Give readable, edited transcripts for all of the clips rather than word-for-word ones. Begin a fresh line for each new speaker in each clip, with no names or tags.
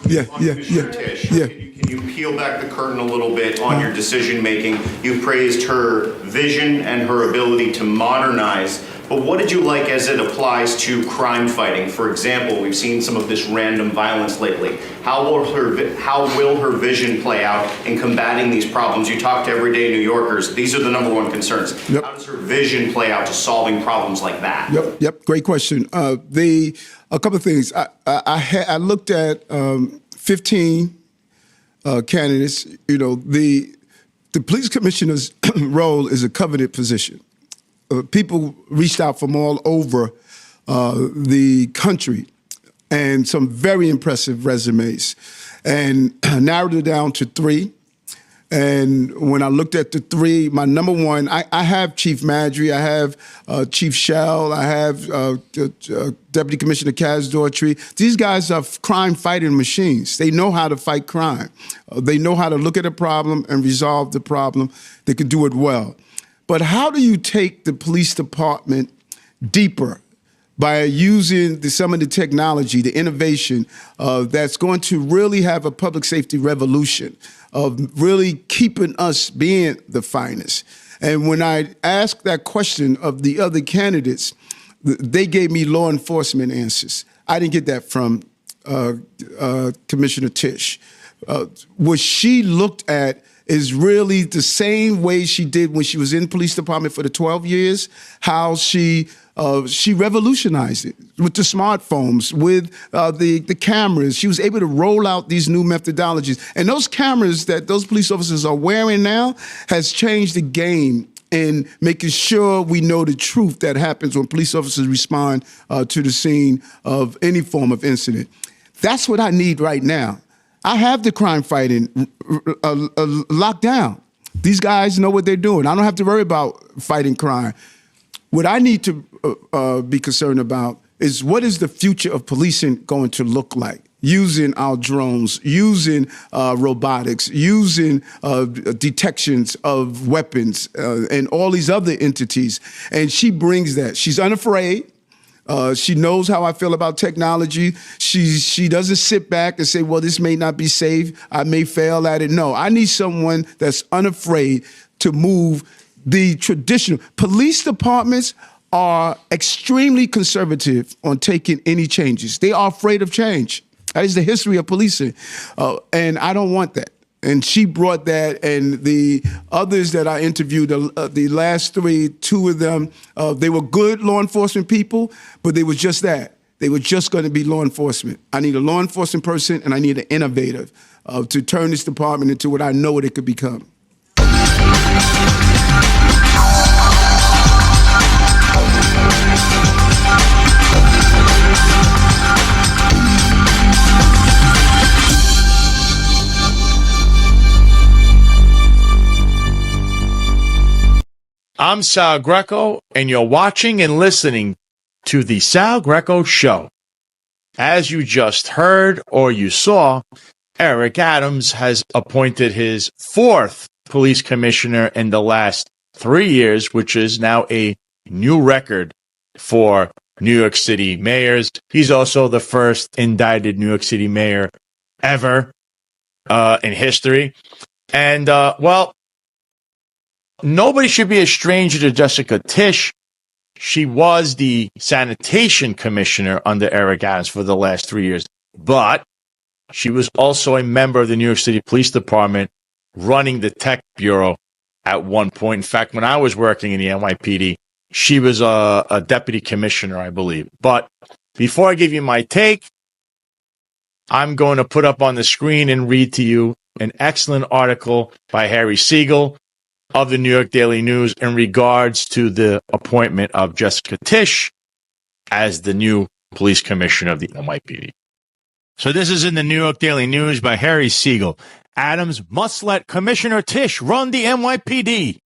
Commissioner Tisch, can you peel back the curtain a little bit on your decision making? You praised her vision and her ability to modernize, but what did you like as it applies to crime fighting? For example, we've seen some of this random violence lately. How will her vision play out in combating these problems? You talk to everyday New Yorkers. These are the #1 concerns. Yep. How does her vision play out to solving problems like that?
Yep. Great question. A couple of things. I looked at 15 candidates. You know, the police commissioner's role is a coveted position. People reached out from all over the country, and some very impressive resumes, and narrowed it down to 3. And when I looked at the 3, my #1, I have Chief Madry, I have Chief Shell, I have Deputy Commissioner Kaz Daughtry. These guys are crime-fighting machines. They know how to fight crime. They know how to look at a problem and resolve the problem. They can do it well. But how do you take the police department deeper by using some of the technology, the innovation that's going to really have a public safety revolution of really keeping us being the finest? And when I asked that question of the other candidates, they gave me law enforcement answers. I didn't get that from Commissioner Tisch. What she looked at is really the same way she did when she was in police department for the 12 years, how she revolutionized it with the smartphones, with the cameras. She was able to roll out these new methodologies. And those cameras that those police officers are wearing now has changed the game in making sure we know the truth that happens when police officers respond to the scene of any form of incident. That's what I need right now. I have the crime fighting locked down. These guys know what they're doing. I don't have to worry about fighting crime. What I need to be concerned about is what is the future of policing going to look like? Using our drones, using robotics, using detections of weapons and all these other entities. And she brings that. She's unafraid. She knows how I feel about technology. She doesn't sit back and say, well, this may not be safe. I may fail at it. No, I need someone that's unafraid to move the traditional. Police departments are extremely conservative on taking any changes. They are afraid of change. That is the history of policing. And I don't want that. And she brought that, and the others that I interviewed, the last 3, 2 of them, they were good law enforcement people, but they were just that. They were just going to be law enforcement. I need a law enforcement person, and I need an innovative to turn this department into what I know it could become.
I'm Sal Greco, and you're watching and listening to The Sal Greco Show. As you just heard or you saw, Eric Adams has appointed his 4th police commissioner in the last 3 years, which is now a new record for New York City mayors. He's also the first indicted New York City mayor ever in history. And, well, nobody should be a stranger to Jessica Tisch. She was the sanitation commissioner under Eric Adams for the last 3 years, but she was also a member of the New York City Police Department running the tech bureau at one point. In fact, when I was working in the NYPD, she was a deputy commissioner, I believe. But before I give you my take, I'm going to put up on the screen and read to you an excellent article by Harry Siegel of the New York Daily News in regards to the appointment of Jessica Tisch as the new police commissioner of the NYPD. So this is in the New York Daily News by Harry Siegel. Adams must let Commissioner Tisch run the NYPD.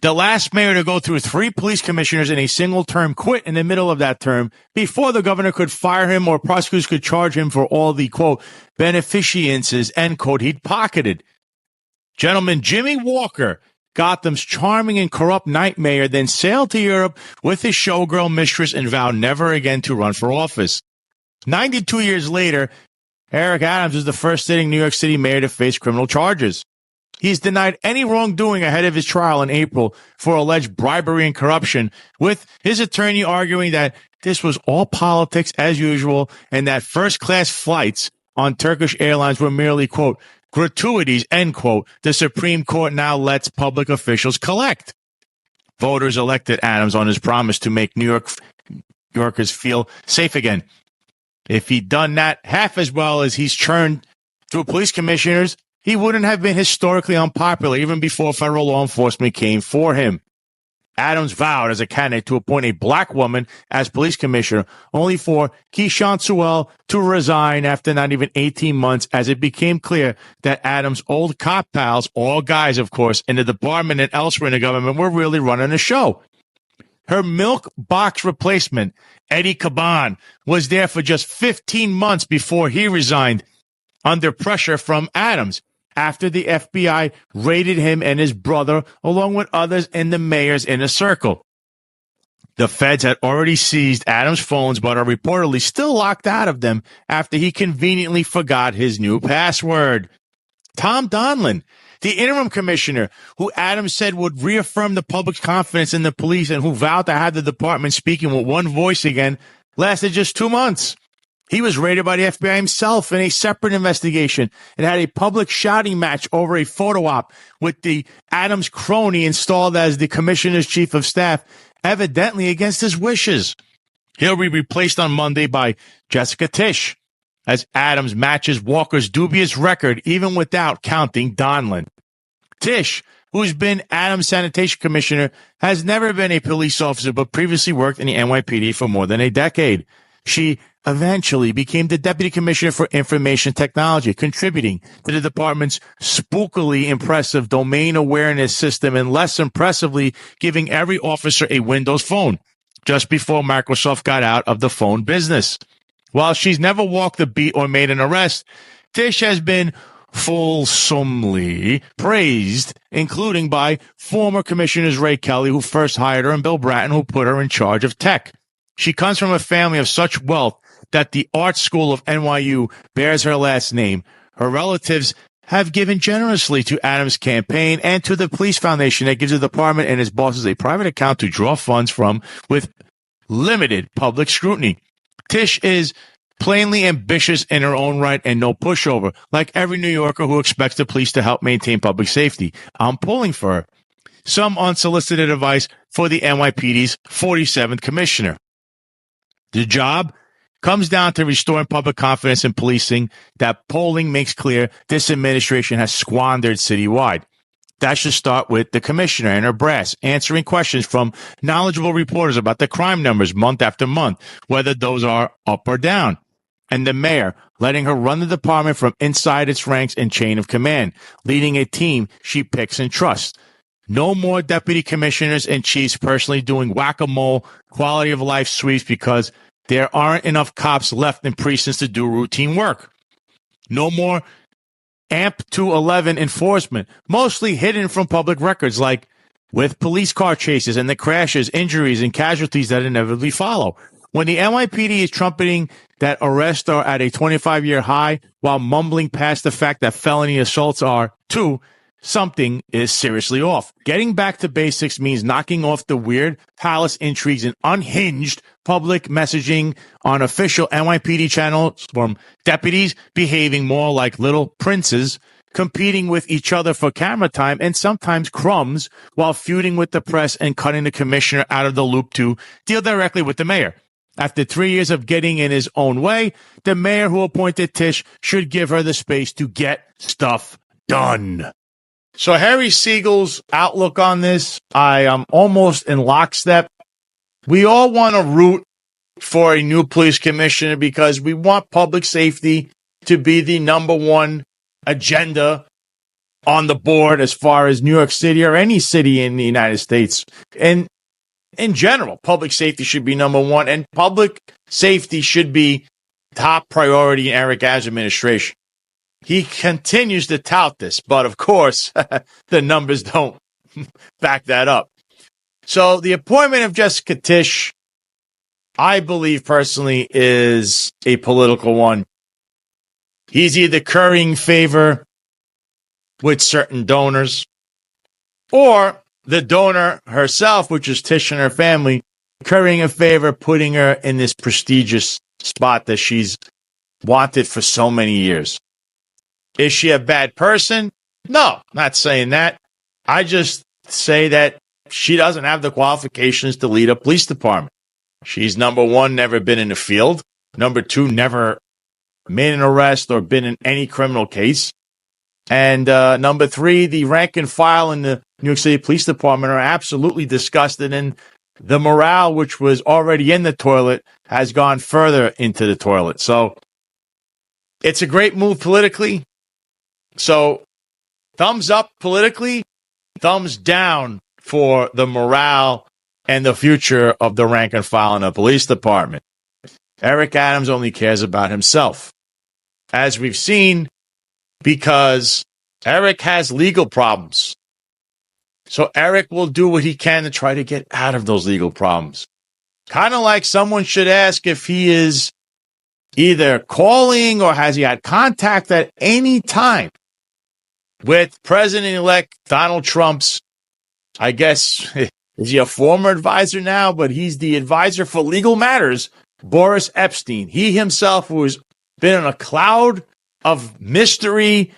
The last mayor to go through 3 police commissioners in a single term quit in the middle of that term before the governor could fire him or prosecutors could charge him for all the, quote, beneficiences, end quote, he'd pocketed. Gentleman Jimmy Walker, Gotham's charming and corrupt night mayor, then sailed to Europe with his showgirl mistress and vowed never again to run for office. 92 years later, Eric Adams is the first sitting New York City mayor to face criminal charges. He's denied any wrongdoing ahead of his trial in April for alleged bribery and corruption, with his attorney arguing that this was all politics as usual and that first-class flights on Turkish Airlines were merely, quote, gratuities, end quote, the Supreme Court now lets public officials collect. Voters elected Adams on his promise to make New Yorkers feel safe again. If he'd done that half as well as he's churned through police commissioners, he wouldn't have been historically unpopular even before federal law enforcement came for him. Adams vowed as a candidate to appoint a black woman as police commissioner, only for Keishon Sewell to resign after not even 18 months, as it became clear that Adams' old cop pals, all guys, of course, in the department and elsewhere in the government, were really running the show. Her milk box replacement, Eddie Caban, was there for just 15 months before he resigned under pressure from Adams, after the FBI raided him and his brother, along with others in the mayor's inner circle. The feds had already seized Adams' phones, but are reportedly still locked out of them after he conveniently forgot his new password. Tom Donlin, the interim commissioner, who Adams said would reaffirm the public's confidence in the police and who vowed to have the department speaking with one voice again, lasted just 2 months. He was raided by the FBI himself in a separate investigation and had a public shouting match over a photo op with the Adams crony installed as the commissioner's chief of staff, evidently against his wishes. He'll be replaced on Monday by Jessica Tisch, as Adams matches Walker's dubious record even without counting Donlin. Tisch, who's been Adams' sanitation commissioner, has never been a police officer but previously worked in the NYPD for more than a decade. She eventually became the deputy commissioner for information technology, contributing to the department's spookily impressive domain awareness system and less impressively giving every officer a Windows phone, just before Microsoft got out of the phone business. While she's never walked the beat or made an arrest, Tisch has been fulsomely praised, including by former commissioners Ray Kelly, who first hired her, and Bill Bratton, who put her in charge of tech. She comes from a family of such wealth that the art school of NYU bears her last name. Her relatives have given generously to Adams' campaign and to the police foundation that gives the department and its bosses a private account to draw funds from with limited public scrutiny. Tisch is plainly ambitious in her own right and no pushover, like every New Yorker who expects the police to help maintain public safety. I'm pulling for her. Some unsolicited advice for the NYPD's 47th commissioner. The job comes down to restoring public confidence in policing that polling makes clear this administration has squandered citywide. That should start with the commissioner and her brass answering questions from knowledgeable reporters about the crime numbers month after month, whether those are up or down. And the mayor letting her run the department from inside its ranks and chain of command, leading a team she picks and trusts. No more deputy commissioners and chiefs personally doing whack-a-mole quality of life sweeps because there aren't enough cops left in precincts to do routine work. No more AMP 211 enforcement, mostly hidden from public records, like with police car chases and the crashes, injuries, and casualties that inevitably follow. When the NYPD is trumpeting that arrests are at a 25-year high while mumbling past the fact that felony assaults are, too, something is seriously off. Getting back to basics means knocking off the weird palace intrigues and unhinged public messaging on official NYPD channels from deputies behaving more like little princes, competing with each other for camera time and sometimes crumbs while feuding with the press and cutting the commissioner out of the loop to deal directly with the mayor. After 3 years of getting in his own way, the mayor who appointed Tisch should give her the space to get stuff done. So Harry Siegel's outlook on this, I am almost in lockstep. We all want to root for a new police commissioner because we want public safety to be the number one agenda on the board as far as New York City or any city in the United States. And in general, public safety should be number one, and public safety should be top priority in Eric Adams' administration. He continues to tout this, but of course, the numbers don't back that up. So the appointment of Jessica Tisch, I believe personally, is a political one. he's either currying favor with certain donors, or the donor herself, which is Tisch and her family, currying a favor, putting her in this prestigious spot that she's wanted for so many years. Is she a bad person? No, not saying that. I just say that she doesn't have the qualifications to lead a police department. She's, number one, never been in the field. Number two, never made an arrest or been in any criminal case. And number three, the rank and file in the New York City Police Department are absolutely disgusted, and the morale, which was already in the toilet, has gone further into the toilet. So it's a great move politically. So thumbs up politically, thumbs down for the morale and the future of the rank and file in the police department. Eric Adams only cares about himself, as we've seen, because Eric has legal problems. So Eric will do what he can to try to get out of those legal problems. Kind of like someone should ask if he is either calling or has he had contact at any time with President-elect Donald Trump's, I guess, is he a former advisor now? But he's the advisor for legal matters, Boris Epstein. He himself, who has been in a cloud of mystery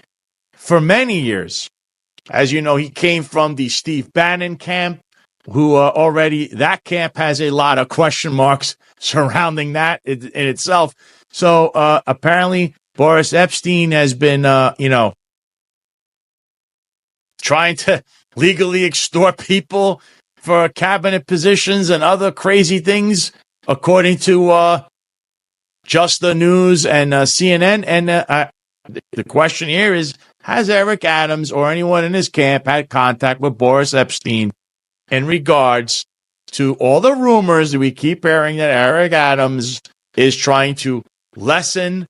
for many years. As you know, he came from the Steve Bannon camp, who already, that camp has a lot of question marks surrounding that in itself. So apparently Boris Epstein has been, trying to legally extort people for cabinet positions and other crazy things, according to Just the News and CNN. And the question here is, has Eric Adams or anyone in his camp had contact with Boris Epstein in regards to all the rumors that we keep hearing that Eric Adams is trying to lessen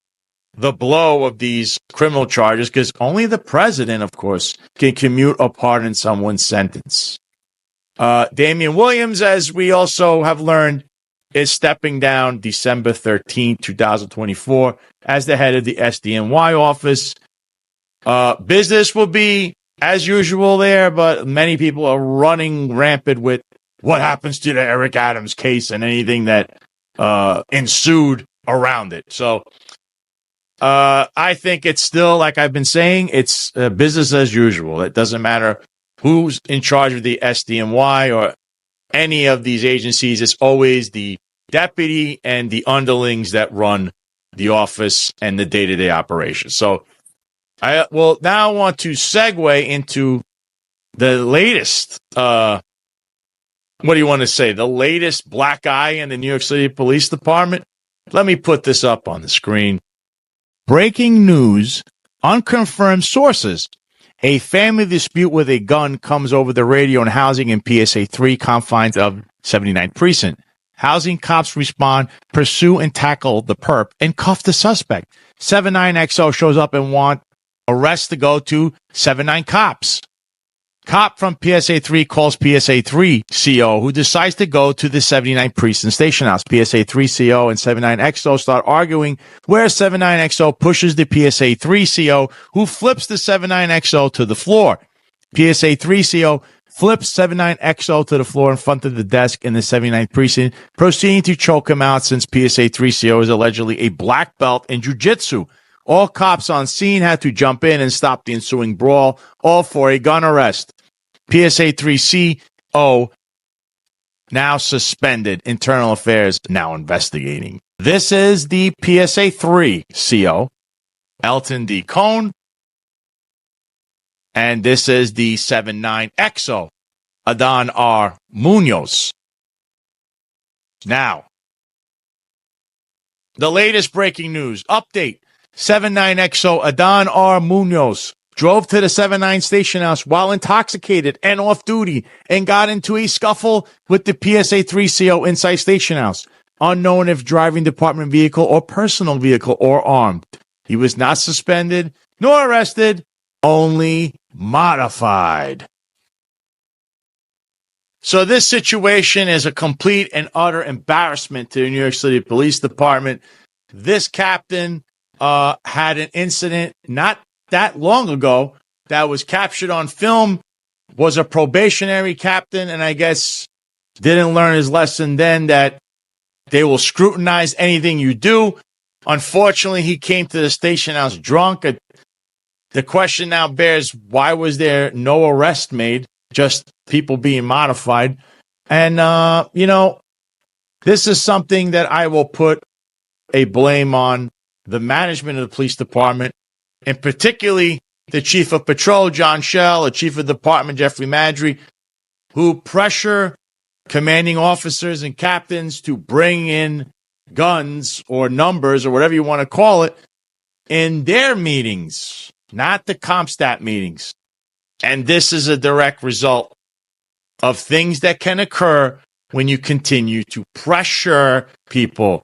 the blow of these criminal charges, because only the president, of course, can commute or pardon someone's sentence. Damian Williams, as we also have learned, is stepping down December 13, 2024, as the head of the SDNY office. Business will be as usual there, but many people are running rampant with what happens to the Eric Adams case and anything that ensued around it. So I think it's still, like I've been saying, it's business as usual. It doesn't matter who's in charge of the SDNY or any of these agencies. It's always the deputy and the underlings that run the office and the day-to-day operations. So I will now want to segue into the latest, what do you want to say, the latest black eye in the New York City Police Department. Let me put this up on the screen. Breaking news, unconfirmed sources. A family dispute with a gun comes over the radio and housing in PSA 3 confines of 79th Precinct. Housing cops respond, pursue and tackle the perp, and cuff the suspect. 79XO shows up and want arrest to go to 79 cops. Cop from PSA 3 calls PSA 3 CO, who decides to go to the 79 Precinct Station House. PSA 3 CO and 79XO start arguing, where 79XO pushes the PSA 3 CO, who flips the 79XO to the floor. PSA 3 CO flips 79XO to the floor in front of the desk in the 79th Precinct, proceeding to choke him out since PSA 3 CO is allegedly a black belt in jiu-jitsu. All cops on scene had to jump in and stop the ensuing brawl, all for a gun arrest. PSA 3 CO now suspended. Internal Affairs now investigating. This is the PSA 3 CO, Elton D. Cohn. And this is the 79XO, Adan R. Munoz. Now, the latest breaking news update. 79XO Adan R. Munoz drove to the 79 Station House while intoxicated and off duty and got into a scuffle with the PSA 3 CO inside Station House, unknown if driving department vehicle or personal vehicle or armed. He was not suspended nor arrested, only modified. So this situation is a complete and utter embarrassment to the New York City Police Department. This captain had an incident not that long ago that was captured on film, was a probationary captain, and I guess didn't learn his lesson then that they will scrutinize anything you do. Unfortunately, he came to the station house drunk. The question now bears, why was there no arrest made? Just people being modified. And, this is something that I will put a blame on the management of the police department, and particularly the chief of patrol, John Schell, the chief of department, Jeffrey Madry, who pressure commanding officers and captains to bring in guns or numbers or whatever you want to call it in their meetings, not the CompStat meetings. And this is a direct result of things that can occur when you continue to pressure people.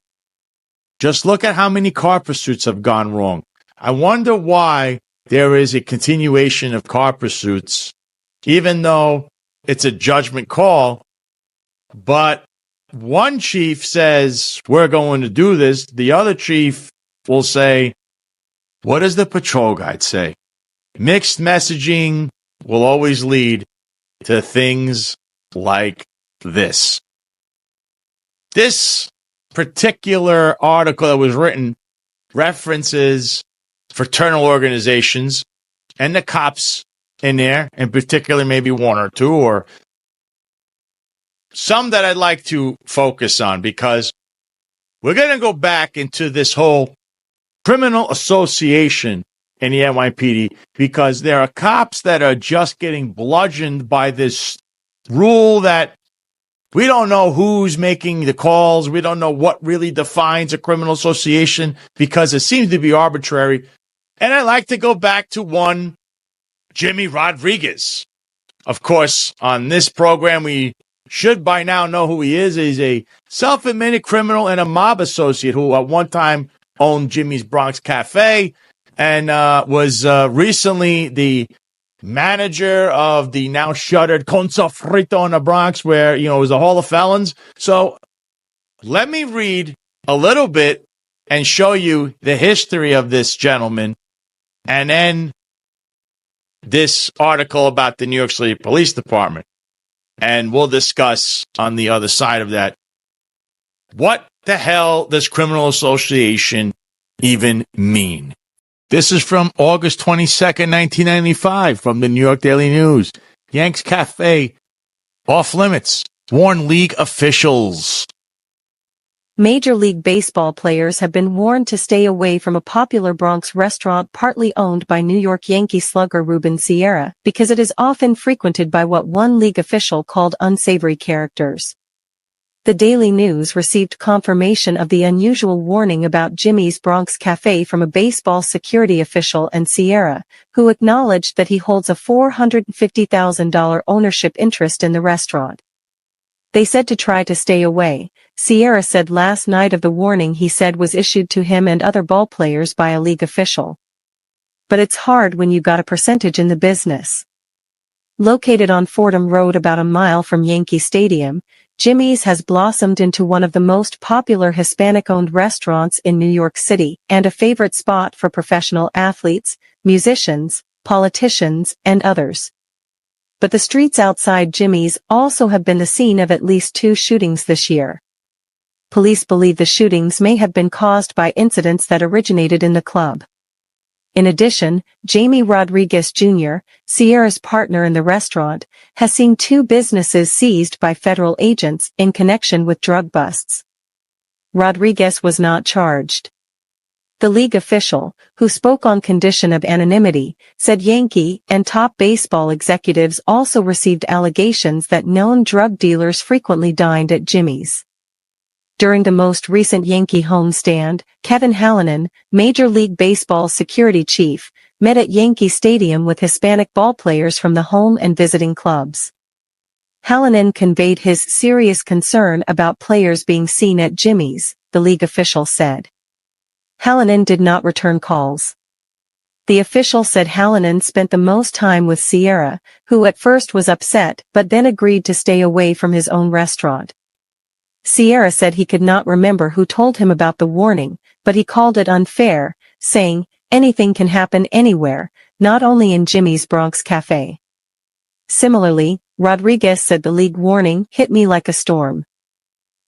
Just look at how many car pursuits have gone wrong. I wonder why there is a continuation of car pursuits, even though it's a judgment call. But one chief says, we're going to do this. The other chief will say, what does the patrol guide say? Mixed messaging will always lead to things like this. This particular article that was written references fraternal organizations and the cops in there, in particular, maybe one or two, or some that I'd like to focus on, because we're going to go back into this whole criminal association in the NYPD, because there are cops that are just getting bludgeoned by this rule that we don't know who's making the calls. We don't know what really defines a criminal association, because it seems to be arbitrary. And I like to go back to one Jimmy Rodriguez. Of course, on this program, we should by now know who he is. He's a self-admitted criminal and a mob associate who at one time owned Jimmy's Bronx Cafe and was recently the manager of the now shuttered Con Sofrito in the Bronx, where, it was a hall of felons. So let me read a little bit and show you the history of this gentleman, and then this article about the New York City Police Department. And we'll discuss on the other side of that, what the hell does criminal association even mean? This is from August 22nd, 1995, from the New York Daily News. Yanks Cafe off limits, warn league officials.
Major League Baseball players have been warned to stay away from a popular Bronx restaurant partly owned by New York Yankee slugger Ruben Sierra, because it is often frequented by what one league official called unsavory characters. The Daily News received confirmation of the unusual warning about Jimmy's Bronx Cafe from a baseball security official and Sierra, who acknowledged that he holds a $450,000 ownership interest in the restaurant. They said to try to stay away. Sierra said last night of the warning he said was issued to him and other ball players by a league official. But it's hard when you got a percentage in the business. Located on Fordham Road about a mile from Yankee Stadium, Jimmy's has blossomed into one of the most popular Hispanic-owned restaurants in New York City, and a favorite spot for professional athletes, musicians, politicians, and others. But the streets outside Jimmy's also have been the scene of at least 2 shootings this year. Police believe the shootings may have been caused by incidents that originated in the club. In addition, Jamie Rodriguez Jr., Sierra's partner in the restaurant, has seen 2 businesses seized by federal agents in connection with drug busts. Rodriguez was not charged. The league official, who spoke on condition of anonymity, said Yankee and top baseball executives also received allegations that known drug dealers frequently dined at Jimmy's. During the most recent Yankee homestand, Kevin Hallinan, Major League Baseball security chief, met at Yankee Stadium with Hispanic ballplayers from the home and visiting clubs. Hallinan conveyed his serious concern about players being seen at Jimmy's, the league official said. Hallinan did not return calls. The official said Hallinan spent the most time with Sierra, who at first was upset but then agreed to stay away from his own restaurant. Sierra said he could not remember who told him about the warning, but he called it unfair, saying, anything can happen anywhere, not only in Jimmy's Bronx Cafe. Similarly, Rodriguez said the league warning hit me like a storm.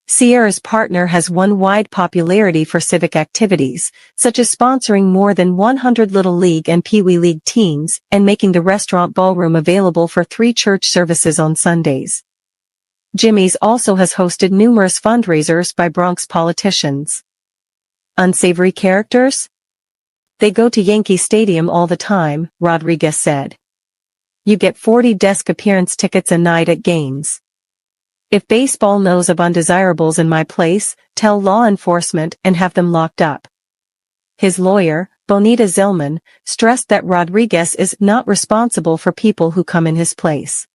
Sierra's partner has won wide popularity for civic activities, such as sponsoring more than 100 Little League and Pee Wee League teams and making the restaurant ballroom available for 3 church services on Sundays. Jimmy's also has hosted numerous fundraisers by Bronx politicians. Unsavory characters? They go to Yankee Stadium all the time, Rodriguez said. You get 40 desk appearance tickets a night at games. If baseball knows of undesirables in my place, tell law enforcement and have them locked up. His lawyer, Bonita Zillman, stressed that Rodriguez is not responsible for people who come in his place.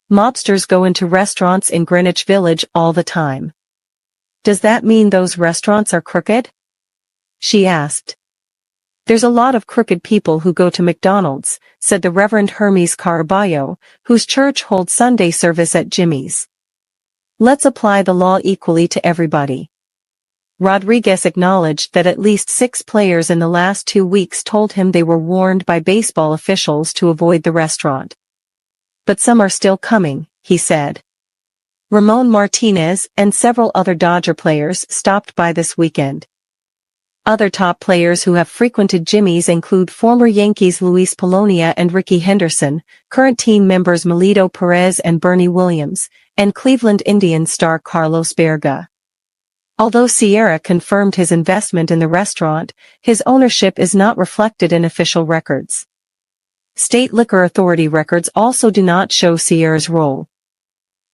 Mobsters go into restaurants in Greenwich Village all the time. Does that mean those restaurants are crooked? She asked. There's a lot of crooked people who go to McDonald's, said the Reverend Hermes Caraballo, whose church holds Sunday service at Jimmy's. Let's apply the law equally to everybody. Rodriguez acknowledged that at least 6 players in the last 2 weeks told him they were warned by baseball officials to avoid the restaurant. But some are still coming, he said. Ramon Martinez and several other Dodger players stopped by this weekend. Other top players who have frequented Jimmy's include former Yankees Luis Polonia and Ricky Henderson, current team members Melito Perez and Bernie Williams, and Cleveland Indians star Carlos Berga. Although Sierra confirmed his investment in the restaurant, his ownership is not reflected in official records. State Liquor Authority records also do not show Sierra's role.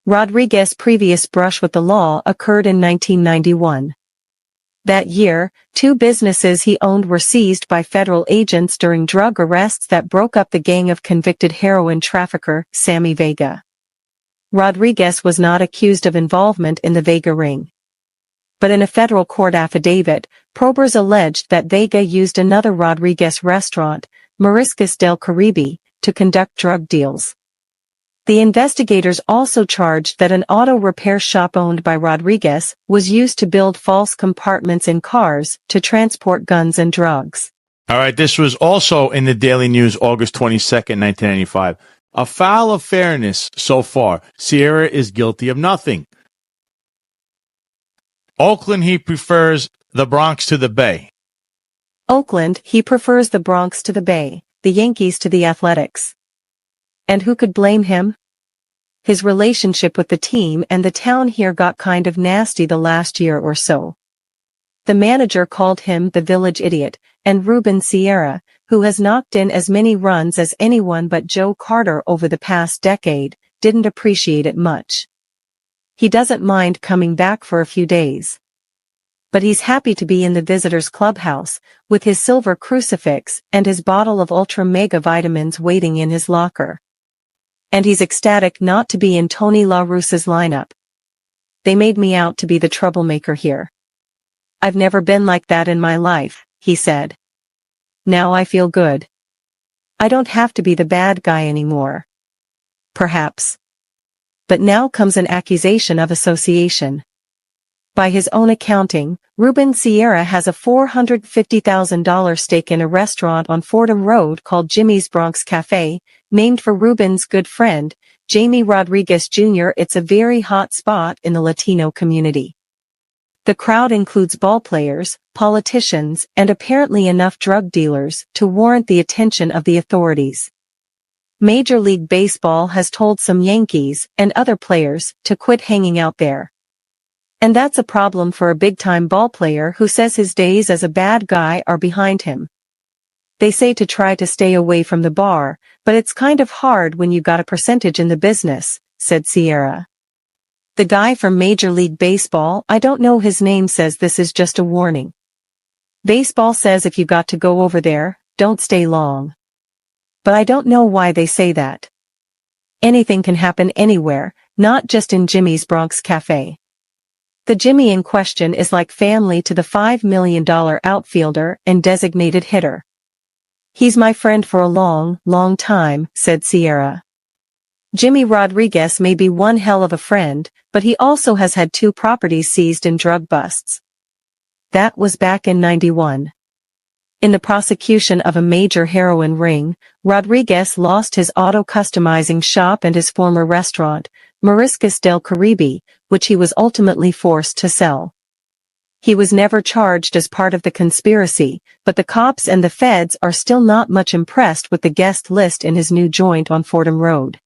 Rodriguez's previous brush with the law occurred in 1991. That year, 2 businesses he owned were seized by federal agents during drug arrests that broke up the gang of convicted heroin trafficker Sammy Vega. Rodriguez was not accused of involvement in the Vega ring. But in a federal court affidavit, probers alleged that Vega used another Rodriguez restaurant, Mariscos del Caribe, to conduct drug deals. The investigators also charged that an auto repair shop owned by Rodriguez was used to build false compartments in cars to transport guns and drugs.
All right, this was also in the Daily News, August 22nd, 1995. Afoul of fairness so far, Sierra is guilty of nothing. Oakland, he prefers the Bronx to the Bay.
Oakland, he prefers the Bronx to the Bay, the Yankees to the Athletics. And who could blame him? His relationship with the team and the town here got kind of nasty the last year or so. The manager called him the village idiot, and Ruben Sierra, who has knocked in as many runs as anyone but Joe Carter over the past decade, didn't appreciate it much. He doesn't mind coming back for a few days. But he's happy to be in the visitors' clubhouse, with his silver crucifix and his bottle of ultra mega vitamins waiting in his locker. And he's ecstatic not to be in Tony La Russa's lineup. They made me out to be the troublemaker here. I've never been like that in my life, he said. Now I feel good. I don't have to be the bad guy anymore. Perhaps. But now comes an accusation of association. By his own accounting, Ruben Sierra has a $450,000 stake in a restaurant on Fordham Road called Jimmy's Bronx Cafe, named for Ruben's good friend, Jamie Rodriguez Jr. It's a very hot spot in the Latino community. The crowd includes ballplayers, politicians, and apparently enough drug dealers to warrant the attention of the authorities. Major League Baseball has told some Yankees and other players to quit hanging out there. And that's a problem for a big-time ballplayer who says his days as a bad guy are behind him. They say to try to stay away from the bar, but it's kind of hard when you got a percentage in the business, said Sierra. The guy from Major League Baseball, I don't know his name, says this is just a warning. Baseball says if you got to go over there, don't stay long. But I don't know why they say that. Anything can happen anywhere, not just in Jimmy's Bronx Cafe. The Jimmy in question is like family to the $5 million outfielder and designated hitter. He's my friend for a long, long time, said Sierra. Jimmy Rodriguez may be one hell of a friend, but he also has had 2 properties seized in drug busts. That was back in '91. In the prosecution of a major heroin ring, Rodriguez lost his auto-customizing shop and his former restaurant, Mariscos del Caribe, which he was ultimately forced to sell. He was never charged as part of the conspiracy, but the cops and the feds are still not much impressed with the guest list in his new joint on Fordham Road.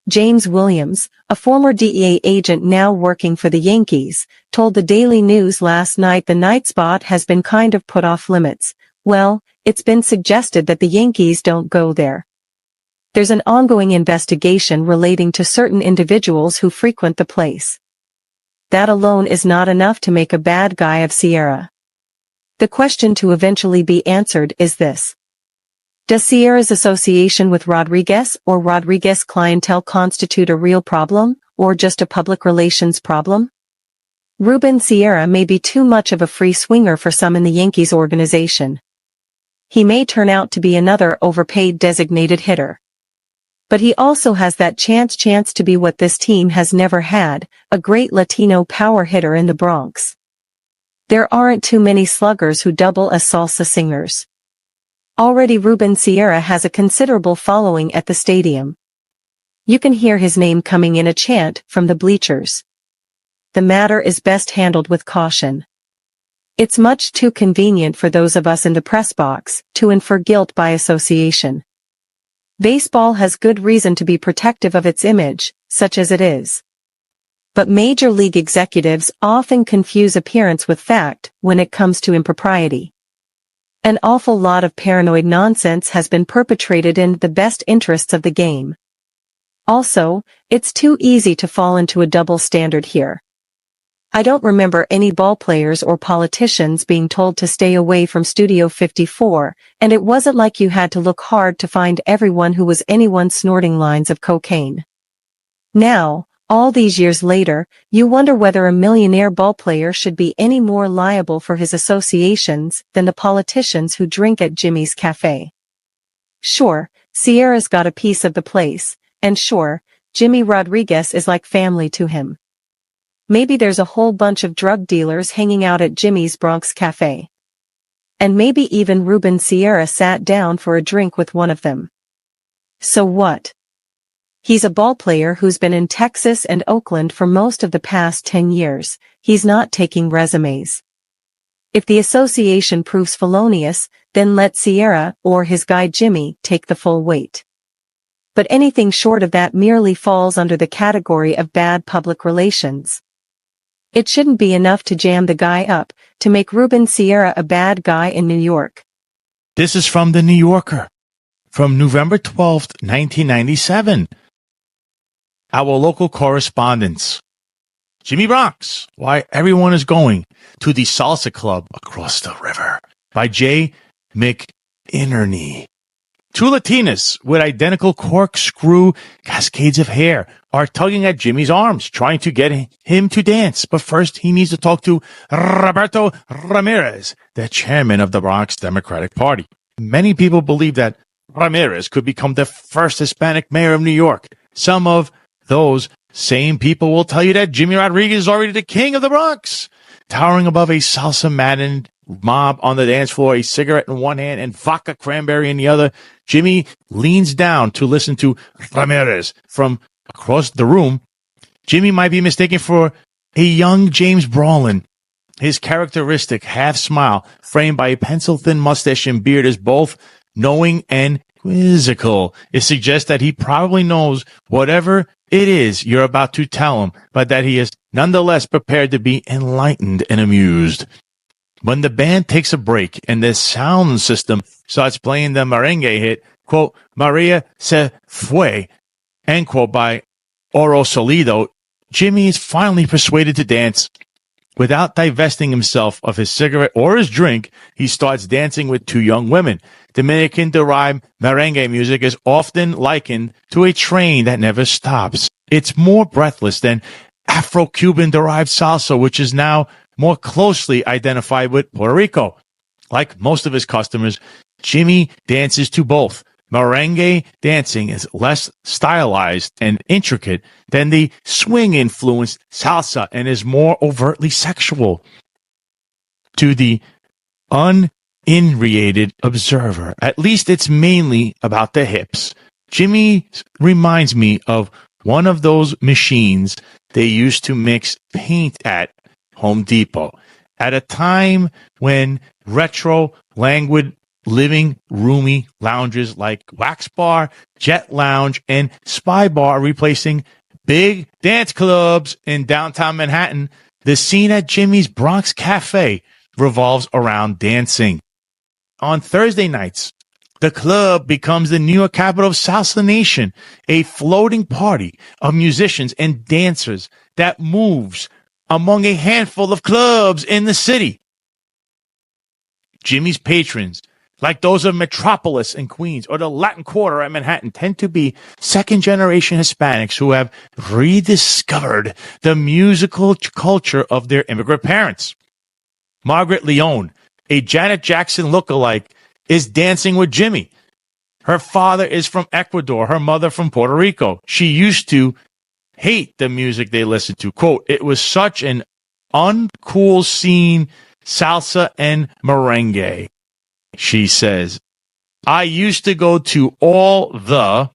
James Williams, a former DEA agent now working for the Yankees, told the Daily News last night the night spot has been kind of put off limits. Well, it's been suggested that the Yankees don't go there. There's an ongoing investigation relating to certain individuals who frequent the place. That alone is not enough to make a bad guy of Sierra. The question to eventually be answered is this. Does Sierra's association with Rodriguez or Rodriguez clientele constitute a real problem, or just a public relations problem? Ruben Sierra may be too much of a free swinger for some in the Yankees organization. He may turn out to be another overpaid designated hitter. But he also has that chance to be what this team has never had, a great Latino power hitter in the Bronx. There aren't too many sluggers who double as salsa singers. Already Ruben Sierra has a considerable following at the stadium. You can hear his name coming in a chant from the bleachers. The matter is best handled with caution. It's much too convenient for those of us in the press box to infer guilt by association. Baseball has good reason to be protective of its image, such as it is. But major league executives often confuse appearance with fact when it comes to impropriety. An awful lot of paranoid nonsense has been perpetrated in the best interests of the game. Also, it's too easy to fall into a double standard here. I don't remember any ballplayers or politicians being told to stay away from Studio 54, and it wasn't like you had to look hard to find everyone who was anyone snorting lines of cocaine. Now, all these years later, you wonder whether a millionaire ballplayer should be any more liable for his associations than the politicians who drink at Jimmy's Cafe. Sure, Sierra's got a piece of the place, and sure, Jimmy Rodriguez is like family to him. Maybe there's a whole bunch of drug dealers hanging out at Jimmy's Bronx Cafe. And maybe even Ruben Sierra sat down for a drink with one of them. So what? He's a ballplayer who's been in Texas and Oakland for most of the past 10 years. He's not taking resumes. If the association proves felonious, then let Sierra or his guy Jimmy take the full weight. But anything short of that merely falls under the category of bad public relations. It shouldn't be enough to jam the guy up to make Ruben Sierra a bad guy in New York.
This is from The New Yorker, from November 12th, 1997. Our local correspondents. Jimmy Bronx, Why Everyone is Going to the Salsa Club Across the River, by J. McInerney. Two Latinas with identical corkscrew cascades of hair are tugging at Jimmy's arms, trying to get him to dance. But first, he needs to talk to Roberto Ramirez, the chairman of the Bronx Democratic Party. Many people believe that Ramirez could become the first Hispanic mayor of New York. Some of those same people will tell you that Jimmy Rodriguez is already the king of the Bronx. Towering above a salsa-maddened mob on the dance floor, a cigarette in one hand and vodka cranberry in the other, Jimmy leans down to listen to Ramirez from across the room. Jimmy might be mistaken for a young James Brolin. His characteristic half smile, framed by a pencil-thin mustache and beard, is both knowing and quizzical. It suggests that he probably knows whatever it is you're about to tell him, but that he is nonetheless prepared to be enlightened and amused. When the band takes a break and the sound system starts playing the merengue hit, quote, Maria Se Fue, end quote, by Oro Solido, Jimmy is finally persuaded to dance. Without divesting himself of his cigarette or his drink, he starts dancing with two young women. Dominican-derived merengue music is often likened to a train that never stops. It's more breathless than Afro-Cuban-derived salsa, which is now more closely identified with Puerto Rico. Like most of his customers, Jimmy dances to both. Merengue dancing is less stylized and intricate than the swing-influenced salsa and is more overtly sexual. To the inebriated observer. At least it's mainly about the hips. Jimmy reminds me of one of those machines they used to mix paint at Home Depot. At a time when retro, languid, living, roomy lounges like Wax Bar, Jet Lounge, and Spy Bar are replacing big dance clubs in downtown Manhattan, the scene at Jimmy's Bronx Cafe revolves around dancing. On Thursday nights, the club becomes the New York capital of Salsa Nation, a floating party of musicians and dancers that moves among a handful of clubs in the city. Jimmy's patrons, like those of Metropolis in Queens or the Latin Quarter at Manhattan, tend to be second-generation Hispanics who have rediscovered the musical culture of their immigrant parents. Margaret Leone, a Janet Jackson lookalike, is dancing with Jimmy. Her father is from Ecuador, her mother from Puerto Rico. She used to hate the music they listened to. Quote, "It was such an uncool scene, salsa and merengue," she says. "I used to go to all the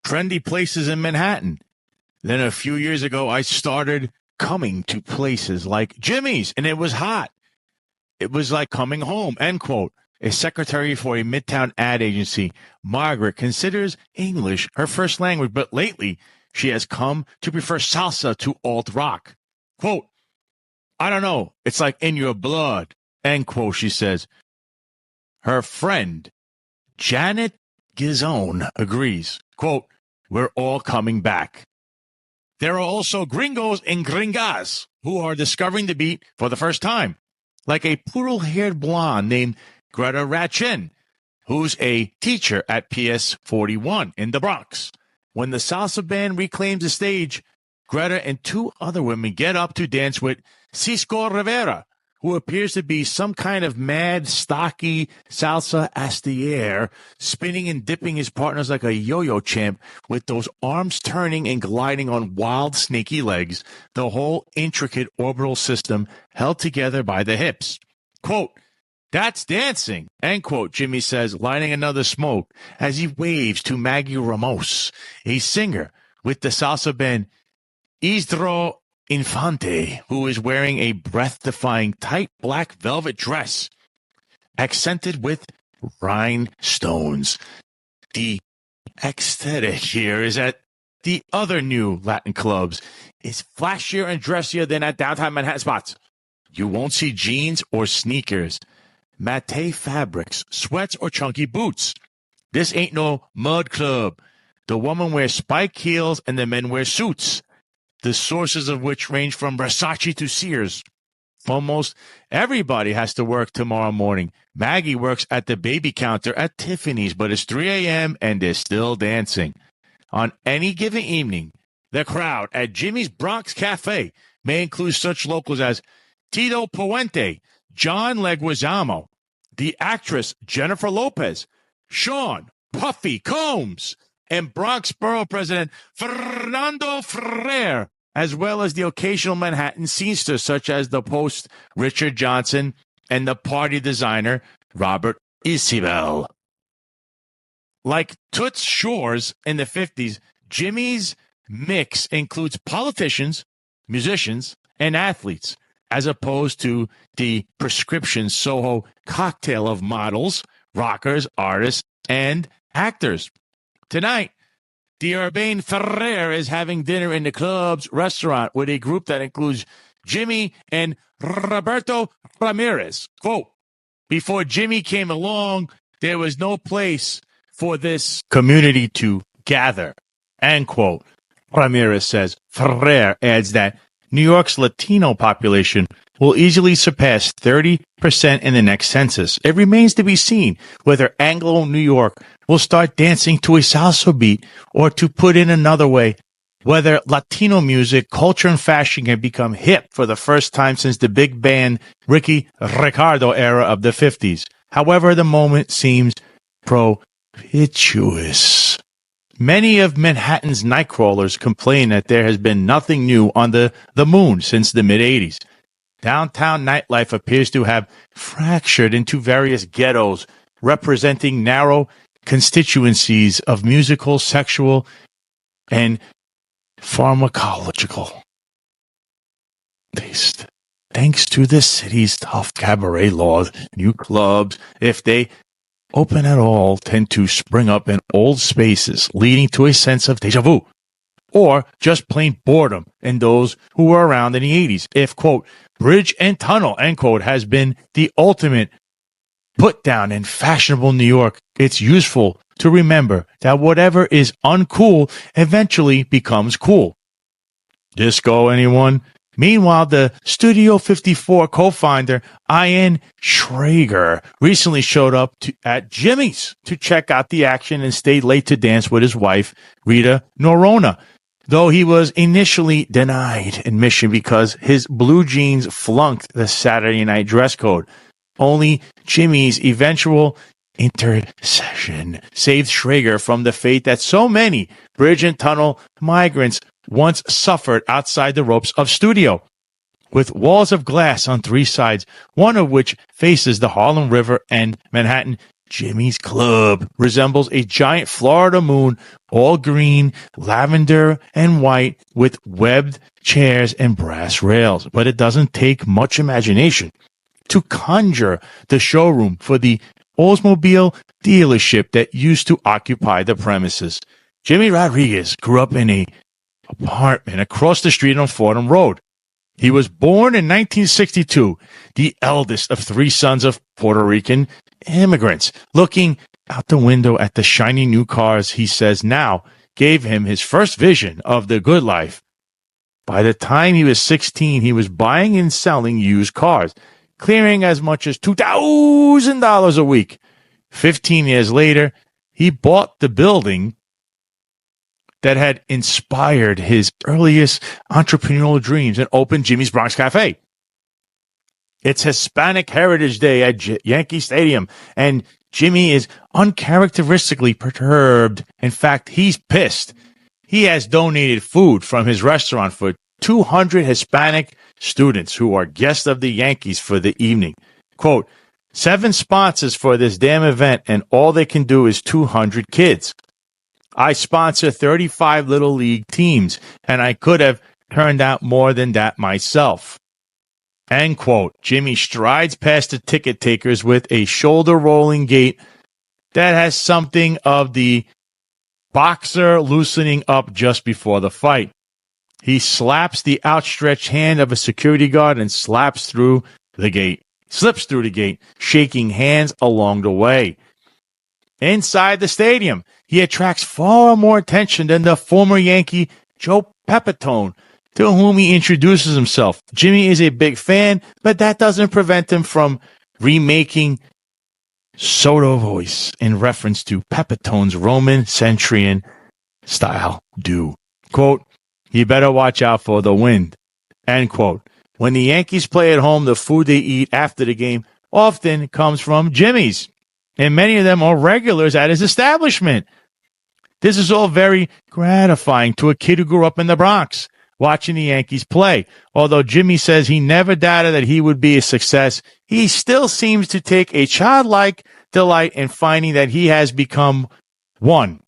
trendy places in Manhattan. Then a few years ago, I started coming to places like Jimmy's, and it was hot. It was like coming home," end quote. A secretary for a Midtown ad agency, Margaret considers English her first language, but lately she has come to prefer salsa to alt-rock. Quote, "I don't know, it's like in your blood," end quote, she says. Her friend, Janet Gizone, agrees. Quote, "We're all coming back." There are also gringos and gringas who are discovering the beat for the first time, like a poodle-haired blonde named Greta Ratchin, who's a teacher at PS 41 in the Bronx. When the salsa band reclaims the stage, Greta and two other women get up to dance with Cisco Rivera, who appears to be some kind of mad, stocky salsa astiere, spinning and dipping his partners like a yo-yo champ with those arms turning and gliding on wild, snaky legs, the whole intricate orbital system held together by the hips. Quote, "That's dancing," end quote, Jimmy says, lighting another smoke as he waves to Maggie Ramos, a singer with the salsa band Isidro Infante, who is wearing a breath-defying tight black velvet dress accented with rhinestones. The aesthetic here is at the other new Latin clubs is flashier and dressier than at downtown Manhattan spots. You won't see jeans or sneakers, matte fabrics, sweats, or chunky boots. This ain't no mud club. The woman wears spike heels and the men wear suits, the sources of which range from Versace to Sears. Almost everybody has to work tomorrow morning. Maggie works at the baby counter at Tiffany's, but it's 3 a.m. and they're still dancing. On any given evening, the crowd at Jimmy's Bronx Cafe may include such locals as Tito Puente, John Leguizamo, the actress Jennifer Lopez, Sean Puffy Combs, and Bronx Borough President Fernando Ferrer, as well as the occasional Manhattan scenester such as the Post Richard Johnson and the party designer Robert Isabel. Like Toots Shores in the 50s, Jimmy's mix includes politicians, musicians, and athletes, as opposed to the prescription Soho cocktail of models, rockers, artists, and actors. Tonight, the Urbane Ferrer is having dinner in the club's restaurant with a group that includes Jimmy and Roberto Ramirez. Quote, "Before Jimmy came along, there was no place for this community to gather," end quote, Ramirez says. Ferrer adds that New York's Latino population will easily surpass 30% in the next census. It remains to be seen whether Anglo-New York will start dancing to a salsa beat, or to put in another way, whether Latino music, culture, and fashion can become hip for the first time since the big band Ricky Ricardo era of the 50s. However, the moment seems propitious. Many of Manhattan's nightcrawlers complain that there has been nothing new on the moon since the mid-'80s. downtown nightlife appears to have fractured into various ghettos, representing narrow constituencies of musical, sexual, and pharmacological taste. Thanks to the city's tough cabaret laws, new clubs, if they open at all, tend to spring up in old spaces, leading to a sense of deja vu, or just plain boredom in those who were around in the 80s. If, quote, bridge and tunnel, end quote, has been the ultimate put down in fashionable New York, it's useful to remember that whatever is uncool eventually becomes cool. Disco, anyone? Meanwhile, the Studio 54 co-founder, Ian Schrager, recently showed up at Jimmy's to check out the action and stayed late to dance with his wife, Rita Norona, though he was initially denied admission because his blue jeans flunked the Saturday night dress code. Only Jimmy's eventual intercession saved Schrager from the fate that so many bridge and tunnel migrants once suffered outside the ropes of Studio. With walls of glass on three sides, one of which faces the Harlem River and Manhattan, Jimmy's Club resembles a giant Florida moon, all green, lavender, and white, with webbed chairs and brass rails. But it doesn't take much imagination to conjure the showroom for the Oldsmobile dealership that used to occupy the premises. Jimmy Rodriguez grew up in an apartment across the street on Fordham Road. He was born in 1962, the eldest of three sons of Puerto Rican immigrants. Looking out the window at the shiny new cars, he says now gave him his first vision of the good life. By the time he was 16, he was buying and selling used cars, clearing as much as $2,000 a week. 15 years later, he bought the building that had inspired his earliest entrepreneurial dreams and opened Jimmy's Bronx Cafe. It's Hispanic Heritage Day at Yankee Stadium, and Jimmy is uncharacteristically perturbed. In fact, he's pissed. He has donated food from his restaurant for 200 Hispanic students who are guests of the Yankees for the evening. Quote, 7 sponsors for this damn event, and all they can do is 200 kids. I sponsor 35 Little League teams, and I could have turned out more than that myself. End quote. Jimmy strides past the ticket takers with a shoulder-rolling gait that has something of the boxer loosening up just before the fight. He slaps the outstretched hand of a security guard and slips through the gate, shaking hands along the way. Inside the stadium, he attracts far more attention than the former Yankee Joe Pepitone, to whom he introduces himself. Jimmy is a big fan, but that doesn't prevent him from remaking Soto voice in reference to Pepitone's Roman centurion style do. Quote, you better watch out for the wind. End quote. When the Yankees play at home, the food they eat after the game often comes from Jimmy's, and many of them are regulars at his establishment. This is all very gratifying to a kid who grew up in the Bronx, watching the Yankees play. Although Jimmy says he never doubted that he would be a success, he still seems to take a childlike delight in finding that he has become one.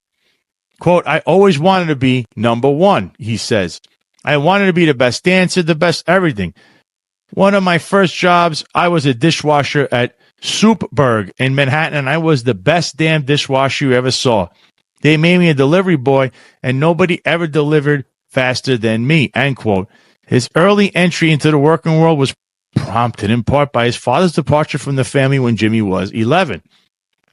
Quote, I always wanted to be number one, he says. I wanted to be the best dancer, the best everything. One of my first jobs, I was a dishwasher at Soupberg in Manhattan, and I was the best damn dishwasher you ever saw. They made me a delivery boy, and nobody ever delivered faster than me, end quote. His early entry into the working world was prompted in part by his father's departure from the family when Jimmy was 11.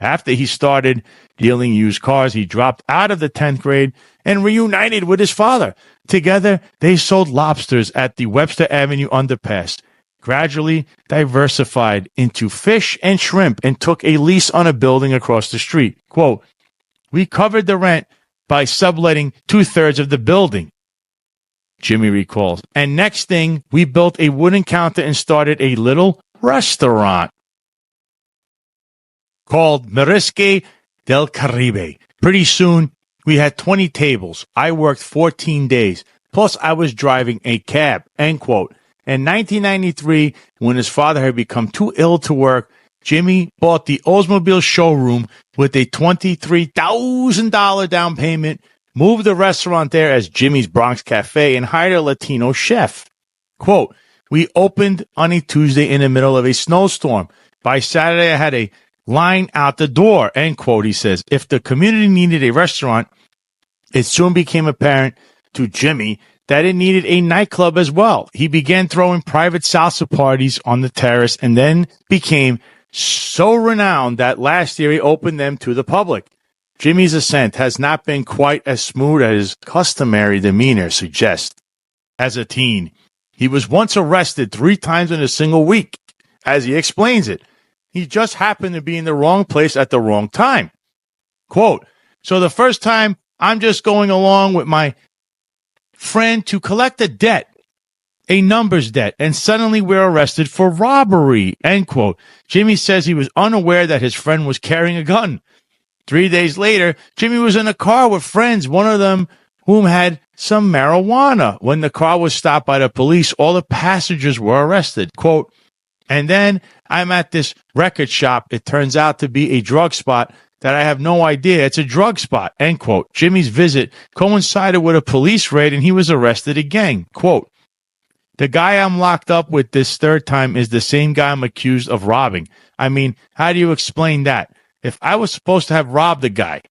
After he started dealing used cars, he dropped out of the 10th grade and reunited with his father. Together, they sold lobsters at the Webster Avenue underpass, gradually diversified into fish and shrimp, and took a lease on a building across the street. Quote, we covered the rent by subletting 2/3 of the building, Jimmy recalls. And next thing, we built a wooden counter and started a little restaurant called Marisque del Caribe. Pretty soon, we had 20 tables. I worked 14 days. Plus, I was driving a cab, end quote. In 1993, when his father had become too ill to work, Jimmy bought the Oldsmobile showroom with a $23,000 down payment, moved the restaurant there as Jimmy's Bronx Cafe, and hired a Latino chef. Quote, we opened on a Tuesday in the middle of a snowstorm. By Saturday, I had a line out the door, end quote, he says. If the community needed a restaurant, it soon became apparent to Jimmy that it needed a nightclub as well. He began throwing private salsa parties on the terrace and then became so renowned that last year he opened them to the public. Jimmy's ascent has not been quite as smooth as his customary demeanor suggests. As a teen, he was once arrested 3 times in a single week. As he explains it, he just happened to be in the wrong place at the wrong time. Quote, so the first time I'm just going along with my friend to collect a debt, a numbers debt, and suddenly we're arrested for robbery, end quote. Jimmy says he was unaware that his friend was carrying a gun. 3 days later, Jimmy was in a car with friends, one of them whom had some marijuana. When the car was stopped by the police, all the passengers were arrested. Quote, and then I'm at this record shop. It turns out to be a drug spot that I have no idea. It's a drug spot, end quote. Jimmy's visit coincided with a police raid and he was arrested again. Quote, the guy I'm locked up with this third time is the same guy I'm accused of robbing. I mean, how do you explain that? If I was supposed to have robbed the guy,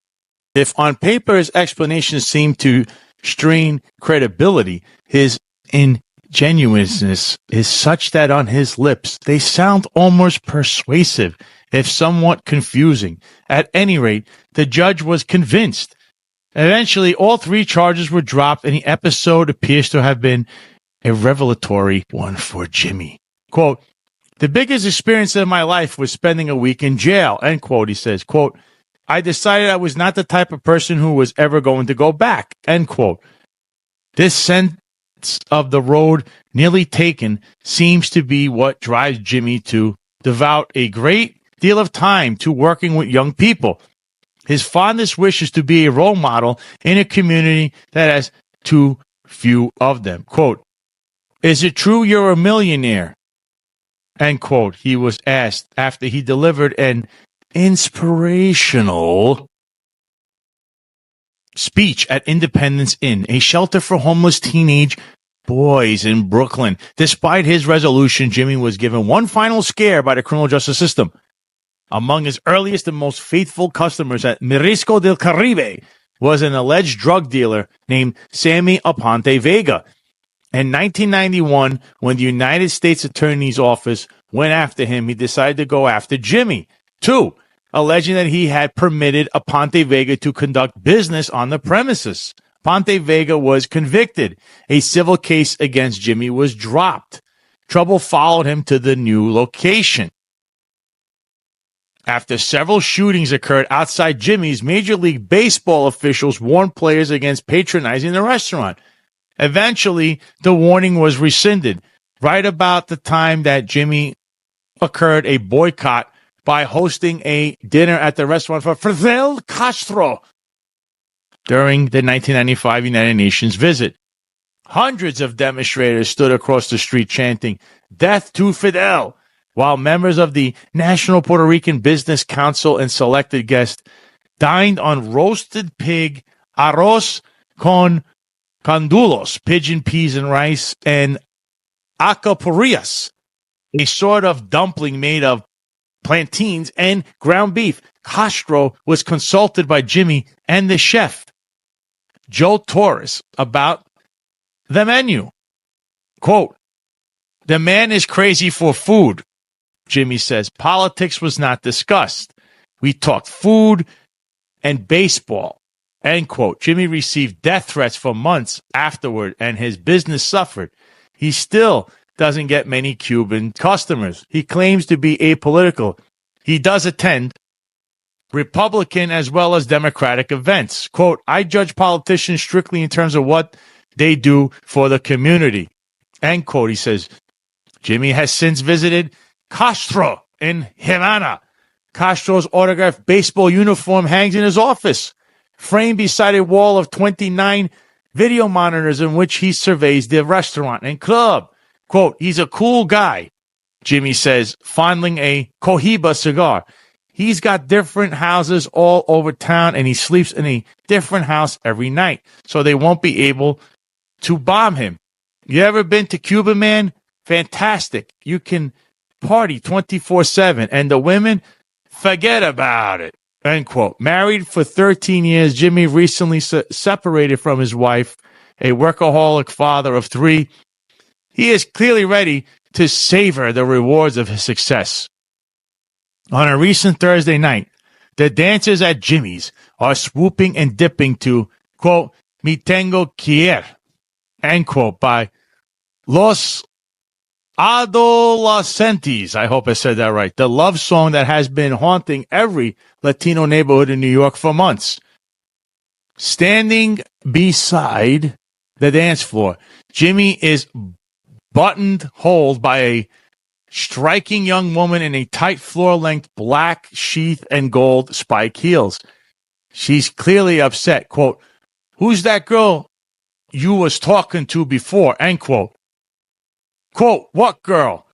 if on paper his explanations seem to strain credibility, his ingenuousness is such that on his lips they sound almost persuasive, if somewhat confusing. At any rate, the judge was convinced. Eventually, all 3 charges were dropped, and the episode appears to have been a revelatory one for Jimmy. Quote, the biggest experience of my life was spending a week in jail, end quote, he says. Quote, I decided I was not the type of person who was ever going to go back, end quote. This sense of the road nearly taken seems to be what drives Jimmy to devote a great deal of time to working with young people. His fondest wish is to be a role model in a community that has too few of them. Quote, is it true you're a millionaire? End quote. He was asked after he delivered an inspirational speech at Independence Inn, a shelter for homeless teenage boys in Brooklyn. Despite his resolution, Jimmy was given one final scare by the criminal justice system. Among his earliest and most faithful customers at Marisco del Caribe was an alleged drug dealer named Sammy Aponte Vega. In 1991, when the United States Attorney's Office went after him, he decided to go after Jimmy, too, alleging that he had permitted Aponte Vega to conduct business on the premises. Aponte Vega was convicted. A civil case against Jimmy was dropped. Trouble followed him to the new location. After several shootings occurred outside Jimmy's, Major League Baseball officials warned players against patronizing the restaurant. Eventually, the warning was rescinded. Right about the time that Jimmy occurred a boycott by hosting a dinner at the restaurant for Fidel Castro during the 1995 United Nations visit. Hundreds of demonstrators stood across the street chanting, "Death to Fidel," while members of the National Puerto Rican Business Council and selected guests dined on roasted pig, arroz con candulos, pigeon peas and rice, and acapullas, a sort of dumpling made of plantains and ground beef. Castro was consulted by Jimmy and the chef, Joe Torres, about the menu. Quote, the man is crazy for food, Jimmy says. Politics was not discussed. We talked food and baseball. End quote. Jimmy received death threats for months afterward, and his business suffered. He still doesn't get many Cuban customers. He claims to be apolitical. He does attend Republican as well as Democratic events. Quote, I judge politicians strictly in terms of what they do for the community. End quote. He says, Jimmy has since visited Castro in Havana. Castro's autographed baseball uniform hangs in his office, framed beside a wall of 29 video monitors in which he surveys the restaurant and club. Quote, he's a cool guy, Jimmy says, fondling a Cohiba cigar. He's got different houses all over town, and he sleeps in a different house every night, so they won't be able to bomb him. You ever been to Cuba, man? Fantastic. You can party 24/7, and the women, forget about it. End quote. Married for 13 years, Jimmy recently separated from his wife, a workaholic father of 3. He is clearly ready to savor the rewards of his success. On a recent Thursday night, the dancers at Jimmy's are swooping and dipping to, quote, Mi Tengo Quier, end quote, by Los Adolescentes. I hope I said that right. The love song that has been haunting every Latino neighborhood in New York for months. Standing beside the dance floor, Jimmy is buttoned hold by a striking young woman in a tight floor-length black sheath and gold spike heels. She's clearly upset. Quote, who's that girl you was talking to before? End quote. Quote, what girl?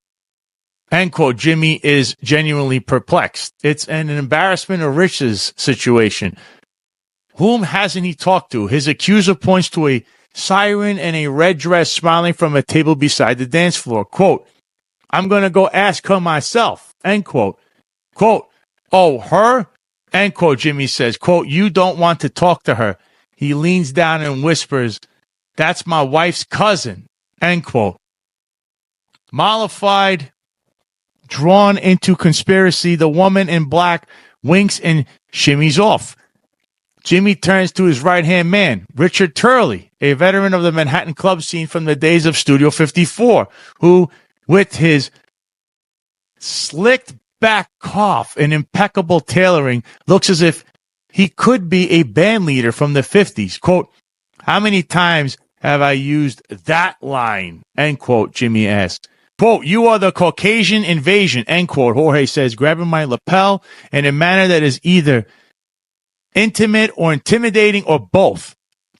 End quote. Jimmy is genuinely perplexed. It's an embarrassment of riches situation. Whom hasn't he talked to? His accuser points to a siren in a red dress smiling from a table beside the dance floor. Quote, I'm going to go ask her myself. End quote. Quote, oh, her? End quote, Jimmy says. Quote, you don't want to talk to her. He leans down and whispers, that's my wife's cousin. End quote. Mollified, drawn into conspiracy, the woman in black winks and shimmies off. Jimmy turns to his right-hand man, Richard Turley, a veteran of the Manhattan club scene from the days of Studio 54, who, with his slicked back cough and impeccable tailoring, looks as if he could be a band leader from the 50s. Quote, how many times have I used that line? End quote, Jimmy asked. Quote, you are the Caucasian invasion, end quote, Jorge says, grabbing my lapel in a manner that is either intimate or intimidating or both.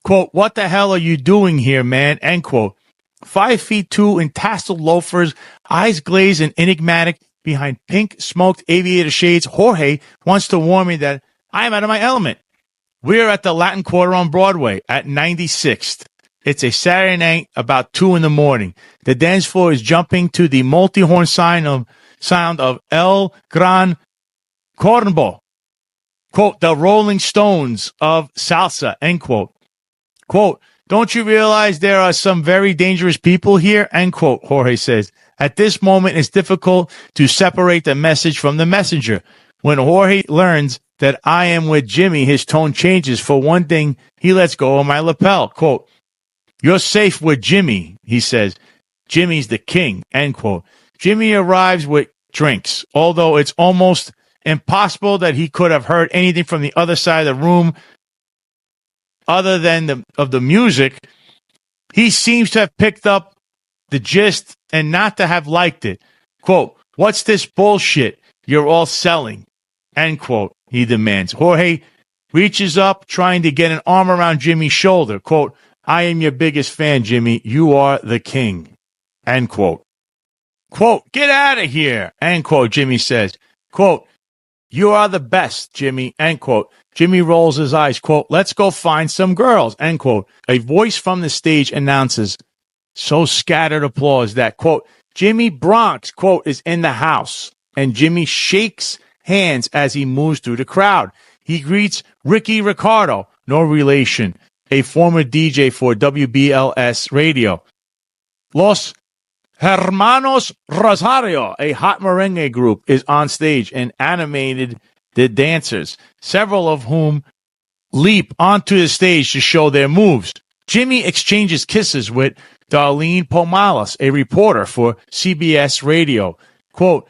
Quote, what the hell are you doing here, man? End quote. 5'2" in tasseled loafers, eyes glazed and enigmatic behind pink smoked aviator shades. Jorge wants to warn me that I am out of my element. We're at the Latin Quarter on Broadway at 96th. It's a Saturday night about 2 a.m. The dance floor is jumping to the multi-horn sound of El Gran Cornball. Quote, the Rolling Stones of salsa, end quote. Quote, don't you realize there are some very dangerous people here? End quote, Jorge says. At this moment, it's difficult to separate the message from the messenger. When Jorge learns that I am with Jimmy, his tone changes. For one thing, he lets go of my lapel. Quote, you're safe with Jimmy, he says. Jimmy's the king, end quote. Jimmy arrives with drinks, although it's almost impossible that he could have heard anything from the other side of the room other than the music. He seems to have picked up the gist and not to have liked it. Quote, what's this bullshit you're all selling? End quote, he demands. Jorge reaches up, trying to get an arm around Jimmy's shoulder. Quote, I am your biggest fan, Jimmy. You are the king. End quote. Quote, get out of here. End quote, Jimmy says. Quote, you are the best, Jimmy. End quote. Jimmy rolls his eyes. Quote, let's go find some girls. End quote. A voice from the stage announces, so scattered applause that, quote, Jimmy Bronx, quote, is in the house. And Jimmy shakes hands as he moves through the crowd. He greets Ricky Ricardo, no relation, a former DJ for WBLS radio. Los Hermanos Rosario, a hot merengue group, is on stage and animated the dancers, several of whom leap onto the stage to show their moves. Jimmy exchanges kisses with Darlene Pomalis, a reporter for CBS Radio. Quote,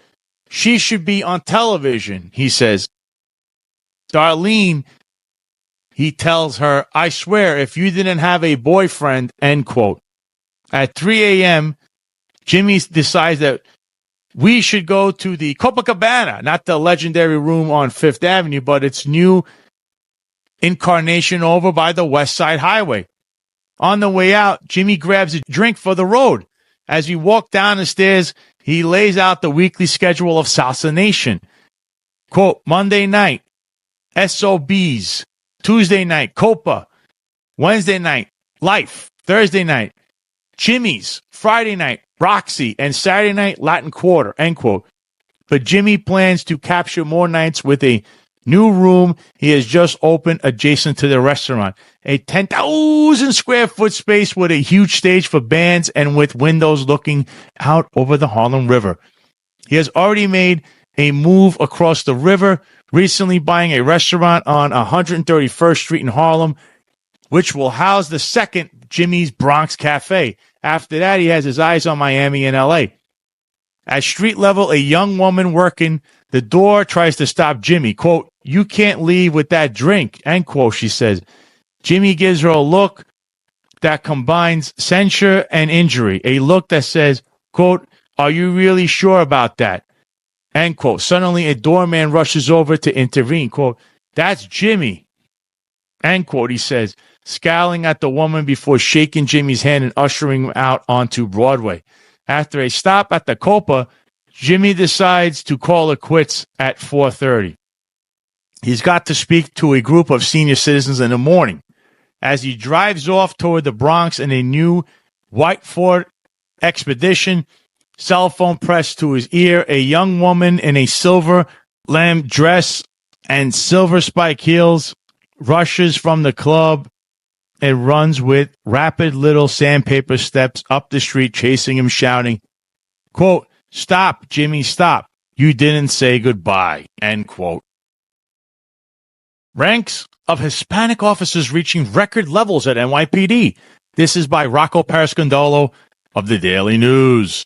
she should be on television, he says. Darlene, he tells her, I swear, if you didn't have a boyfriend, end quote. At 3 a.m., Jimmy decides that we should go to the Copacabana, not the legendary room on Fifth Avenue, but its new incarnation over by the West Side Highway. On the way out, Jimmy grabs a drink for the road. As we walk down the stairs, he lays out the weekly schedule of Salsa Nation. Quote, Monday night, SOBs. Tuesday night, Copa. Wednesday night, Life. Thursday night, Jimmy's. Friday night, Roxy. And Saturday night, Latin Quarter. End quote. But Jimmy plans to capture more nights with a new room he has just opened adjacent to the restaurant. A 10,000 square foot space with a huge stage for bands and with windows looking out over the Harlem River. He has already made a move across the river, recently buying a restaurant on 131st Street in Harlem, which will house the second Jimmy's Bronx Cafe. After that, he has his eyes on Miami and LA. At street level, a young woman working the door tries to stop Jimmy. Quote, you can't leave with that drink, end quote, she says. Jimmy gives her a look that combines censure and injury, a look that says, quote, are you really sure about that? End quote. Suddenly, a doorman rushes over to intervene. Quote, that's Jimmy. End quote, he says, scowling at the woman before shaking Jimmy's hand and ushering him out onto Broadway. After a stop at the Copa, Jimmy decides to call it quits at 4:30. He's got to speak to a group of senior citizens in the morning. As he drives off toward the Bronx in a new white Ford Expedition, cell phone pressed to his ear, a young woman in a silver lamb dress and silver spike heels rushes from the club and runs with rapid little sandpaper steps up the street, chasing him, shouting, quote, stop, Jimmy, stop. You didn't say goodbye, end quote. Ranks of Hispanic officers reaching record levels at NYPD. This is by Rocco Parascandolo of the Daily News.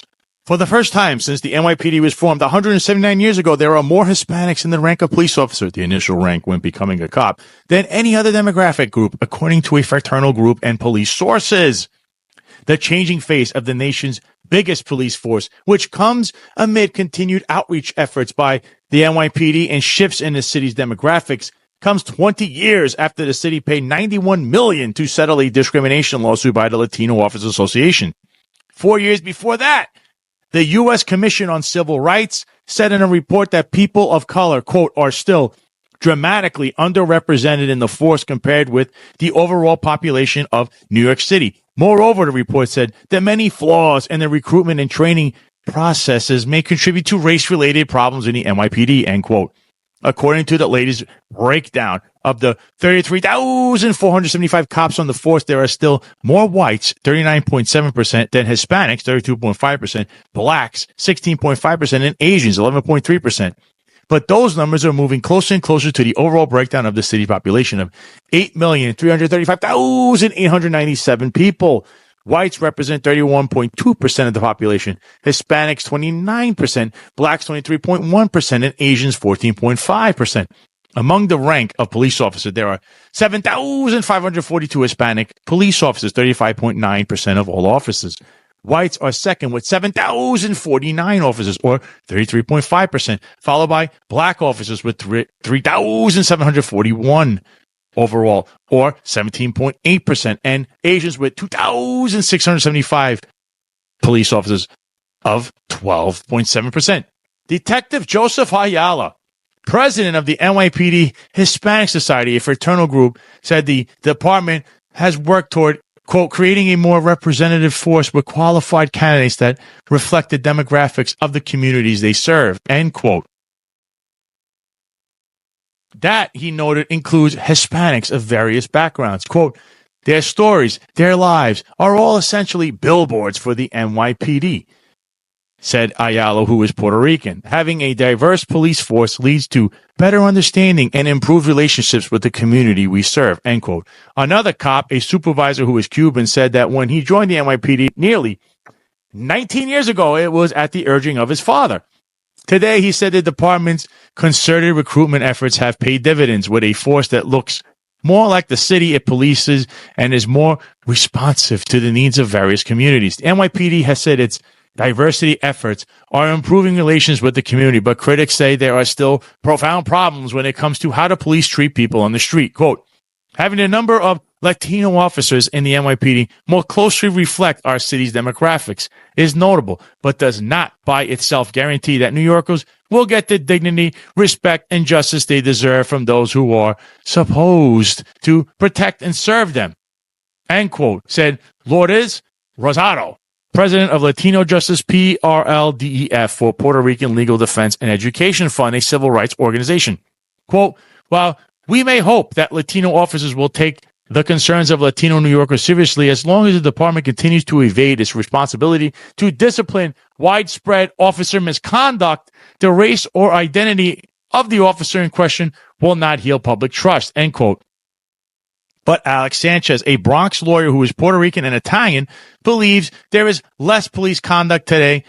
For the first time since the NYPD was formed 179 years ago, there are more Hispanics in the rank of police officer, the initial rank when becoming a cop, than any other demographic group, according to a fraternal group and police sources. The changing face of the nation's biggest police force, which comes amid continued outreach efforts by the NYPD and shifts in the city's demographics, comes 20 years after the city paid $91 million to settle a discrimination lawsuit by the Latino Officers Association. 4 years before that, the U.S. Commission on Civil Rights said in a report that people of color, quote, are still dramatically underrepresented in the force compared with the overall population of New York City. Moreover, the report said that many flaws in the recruitment and training processes may contribute to race-related problems in the NYPD, end quote. According to the latest breakdown of the 33,475 cops on the force, there are still more whites, 39.7%, than Hispanics, 32.5%, blacks, 16.5%, and Asians, 11.3%. But those numbers are moving closer and closer to the overall breakdown of the city population of 8,335,897 people. Whites represent 31.2% of the population, Hispanics 29%, blacks 23.1%, and Asians 14.5%. Among the rank of police officers, there are 7,542 Hispanic police officers, 35.9% of all officers. Whites are second with 7,049 officers, or 33.5%, followed by black officers with 3,741 overall, or 17.8%, and Asians with 2,675 police officers of 12.7%. Detective Joseph Ayala, president of the NYPD Hispanic Society, a fraternal group, said the department has worked toward, quote, creating a more representative force with qualified candidates that reflect the demographics of the communities they serve, end quote. That, he noted, includes Hispanics of various backgrounds. Quote, their stories, their lives are all essentially billboards for the NYPD, said Ayala, who is Puerto Rican. Having a diverse police force leads to better understanding and improved relationships with the community we serve, end quote. Another cop, a supervisor who is Cuban, said that when he joined the NYPD nearly 19 years ago, it was at the urging of his father. Today, he said the department's concerted recruitment efforts have paid dividends with a force that looks more like the city it polices and is more responsive to the needs of various communities. The NYPD has said its diversity efforts are improving relations with the community, but critics say there are still profound problems when it comes to how the police treat people on the street. Quote, having a number of Latino officers in the NYPD more closely reflect our city's demographics is notable, but does not by itself guarantee that New Yorkers will get the dignity, respect, and justice they deserve from those who are supposed to protect and serve them. End quote, said Lourdes Rosado, president of Latino Justice PRLDEF for Puerto Rican Legal Defense and Education Fund, a civil rights organization. Quote, while we may hope that Latino officers will take the concerns of Latino New Yorkers seriously, as long as the department continues to evade its responsibility to discipline widespread officer misconduct, the race or identity of the officer in question will not heal public trust, end quote. But Alex Sanchez, a Bronx lawyer who is Puerto Rican and Italian, believes there is less police conduct today.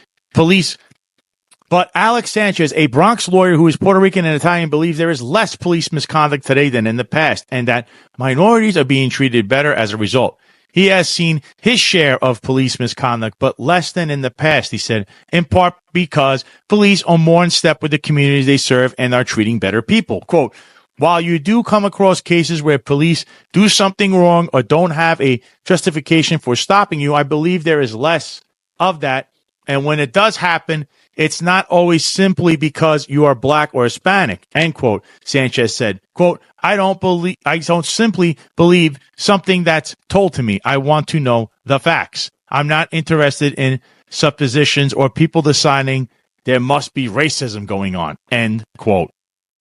But Alex Sanchez, a Bronx lawyer who is Puerto Rican and Italian, believes there is less police misconduct today than in the past, and that minorities are being treated better as a result. He has seen his share of police misconduct, but less than in the past, he said, in part because police are more in step with the communities they serve and are treating better people. Quote, while you do come across cases where police do something wrong or don't have a justification for stopping you, I believe there is less of that. And when it does happen, it's not always simply because you are black or Hispanic, end quote, Sanchez said. Quote, I don't simply believe something that's told to me. I want to know the facts. I'm not interested in suppositions or people deciding there must be racism going on, end quote.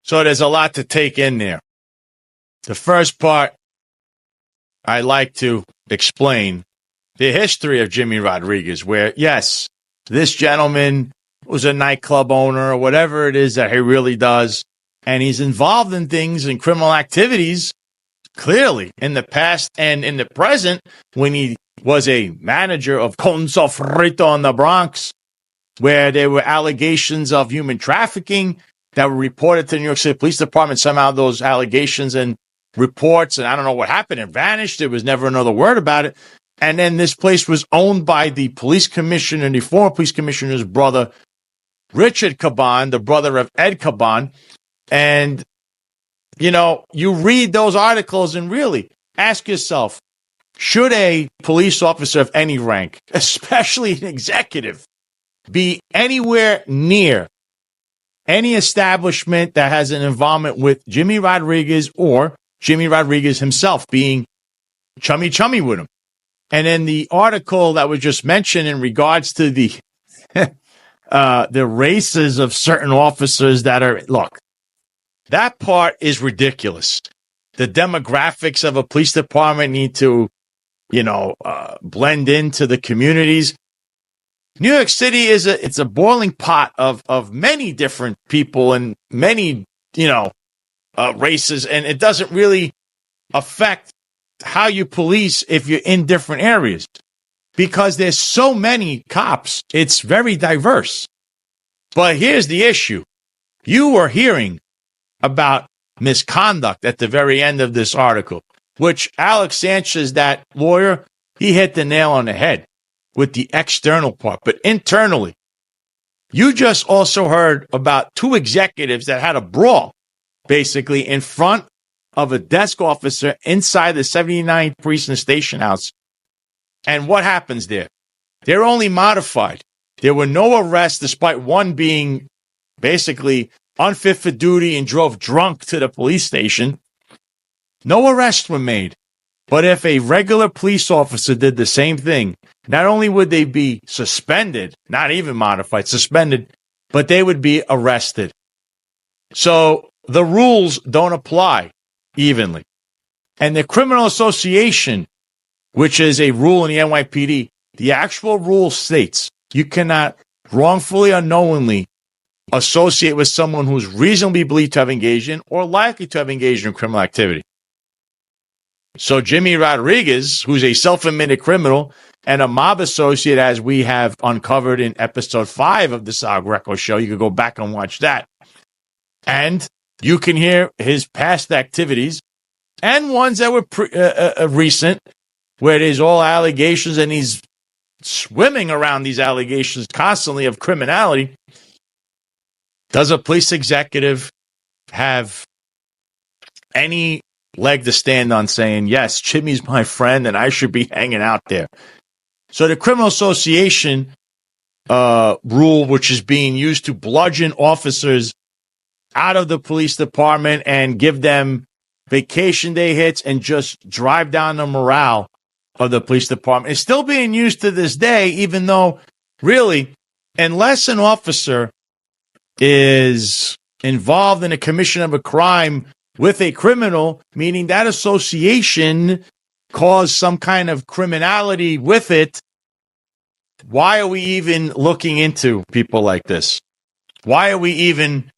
So there's a lot to take in there. The first part, I like to explain the history of Jimmy Rodriguez, where, yes, this gentleman was a nightclub owner or whatever it is that he really does, and he's involved in things and criminal activities, clearly, in the past and in the present, when he was a manager of Con Sofrito in the Bronx, where there were allegations of human trafficking that were reported to the New York City Police Department. Somehow those allegations and reports, and I don't know what happened, it vanished. There was never another word about it. And then this place was owned by the police commissioner, the former police commissioner's brother, Richard Caban, the brother of Ed Caban. And, you know, you read those articles and really ask yourself, should a police officer of any rank, especially an executive, be anywhere near any establishment that has an involvement with Jimmy Rodriguez or Jimmy Rodriguez himself being chummy with him? And then the article that was just mentioned in regards to the races of certain officers that are, look, that part is ridiculous. The demographics of a police department need to, blend into the communities. New York City it's a boiling pot of many different people and many, races, and it doesn't really affect how you police if you're in different areas because there's so many cops. It's very diverse. But here's the issue. You are hearing about misconduct at the very end of this article, which Alex Sanchez, that lawyer, he hit the nail on the head with the external part. But internally, you just also heard about two executives that had a brawl, basically in front of a desk officer inside the 79th Precinct Station House. And what happens there? They're only modified. There were no arrests, despite one being basically unfit for duty and drove drunk to the police station. No arrests were made. But if a regular police officer did the same thing, not only would they be suspended, not even modified, suspended, but they would be arrested. So the rules don't apply evenly. And the criminal association, which is a rule in the NYPD, the actual rule states you cannot wrongfully or knowingly associate with someone who's reasonably believed to have engaged in or likely to have engaged in criminal activity. So Jimmy Rodriguez, who's a self-admitted criminal and a mob associate, as we have uncovered in episode 5 of the Sal Greco show, you could go back and watch that. And you can hear his past activities and ones that were recent, where there's all allegations and he's swimming around these allegations constantly of criminality. Does a police executive have any leg to stand on saying, yes, Jimmy's my friend and I should be hanging out there. So the criminal association rule, which is being used to bludgeon officers out of the police department and give them vacation day hits and just drive down the morale of the police department, is still being used to this day, even though, really, unless an officer is involved in a commission of a crime with a criminal, meaning that association caused some kind of criminality with it, why are we even looking into people like this? Why are we even,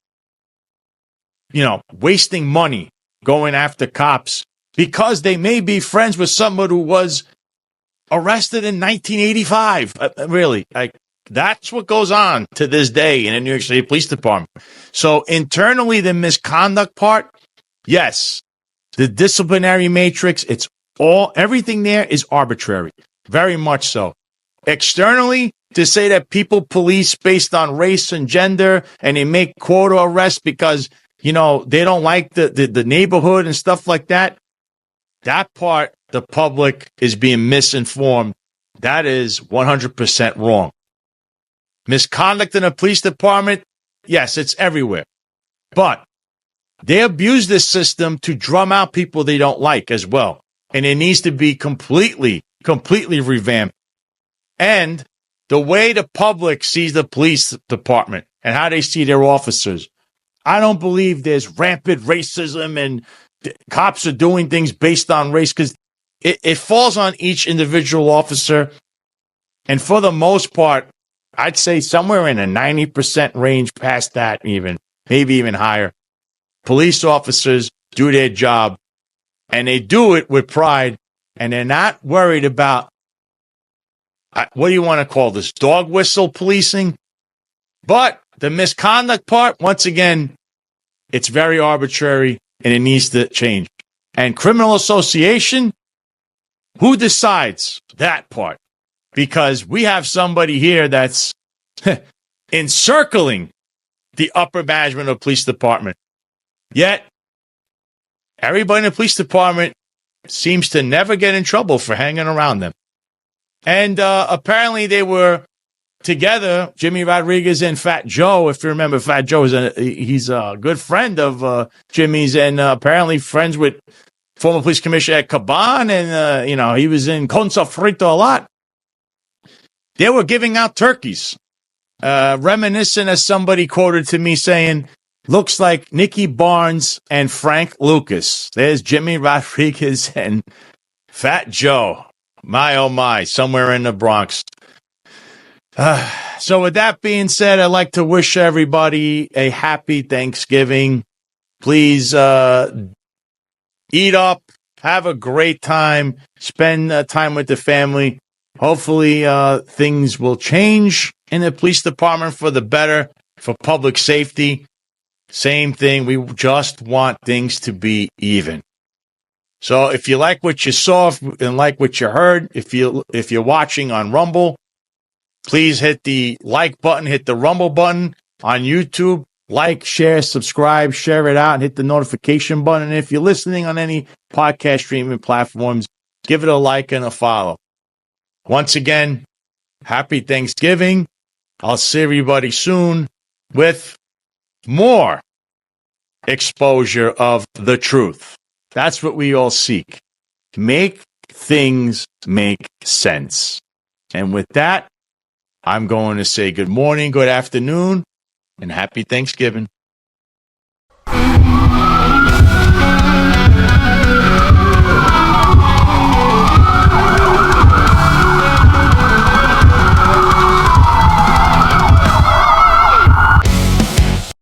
wasting money going after cops because they may be friends with someone who was arrested in 1985? Really, that's what goes on to this day in the New York City Police Department. So internally, the misconduct part, yes, the disciplinary matrix, everything there is arbitrary, very much so. Externally, to say that people police based on race and gender and they make quota arrests because, they don't like the neighborhood and stuff like that, that part, the public is being misinformed. That is 100% wrong. Misconduct in the police department, yes, it's everywhere. But they abuse this system to drum out people they don't like as well. And it needs to be completely revamped. And the way the public sees the police department and how they see their officers, I don't believe there's rampant racism and cops are doing things based on race, because it falls on each individual officer. And for the most part, I'd say somewhere in a 90% range, past that even, maybe even higher. Police officers do their job, and they do it with pride, and they're not worried about, what do you want to call this, dog whistle policing? But the misconduct part, once again, it's very arbitrary, and it needs to change. And criminal association, who decides that part? Because we have somebody here that's encircling the upper management of the police department. Yet, everybody in the police department seems to never get in trouble for hanging around them. And apparently they were together, Jimmy Rodriguez and Fat Joe. If you remember, Fat Joe he's a good friend of Jimmy's, and apparently friends with former police commissioner Ed Caban, and he was in Con Sofrito a lot. They were giving out turkeys, reminiscent, as somebody quoted to me saying, looks like Nicky Barnes and Frank Lucas. There's Jimmy Rodriguez and Fat Joe. My, oh my, somewhere in the Bronx. So with that being said, I'd like to wish everybody a happy Thanksgiving. Please eat up, have a great time, spend time with the family. Hopefully things will change in the police department for the better, for public safety. Same thing, we just want things to be even. So if you like what you saw and like what you heard, if you're watching on Rumble, please hit the like button, hit the Rumble button on YouTube. Like, share, subscribe, share it out, and hit the notification button. And if you're listening on any podcast streaming platforms, give it a like and a follow. Once again, happy Thanksgiving. I'll see everybody soon with more exposure of the truth. That's what we all seek. Make things make sense. And with that, I'm going to say good morning, good afternoon, and happy Thanksgiving.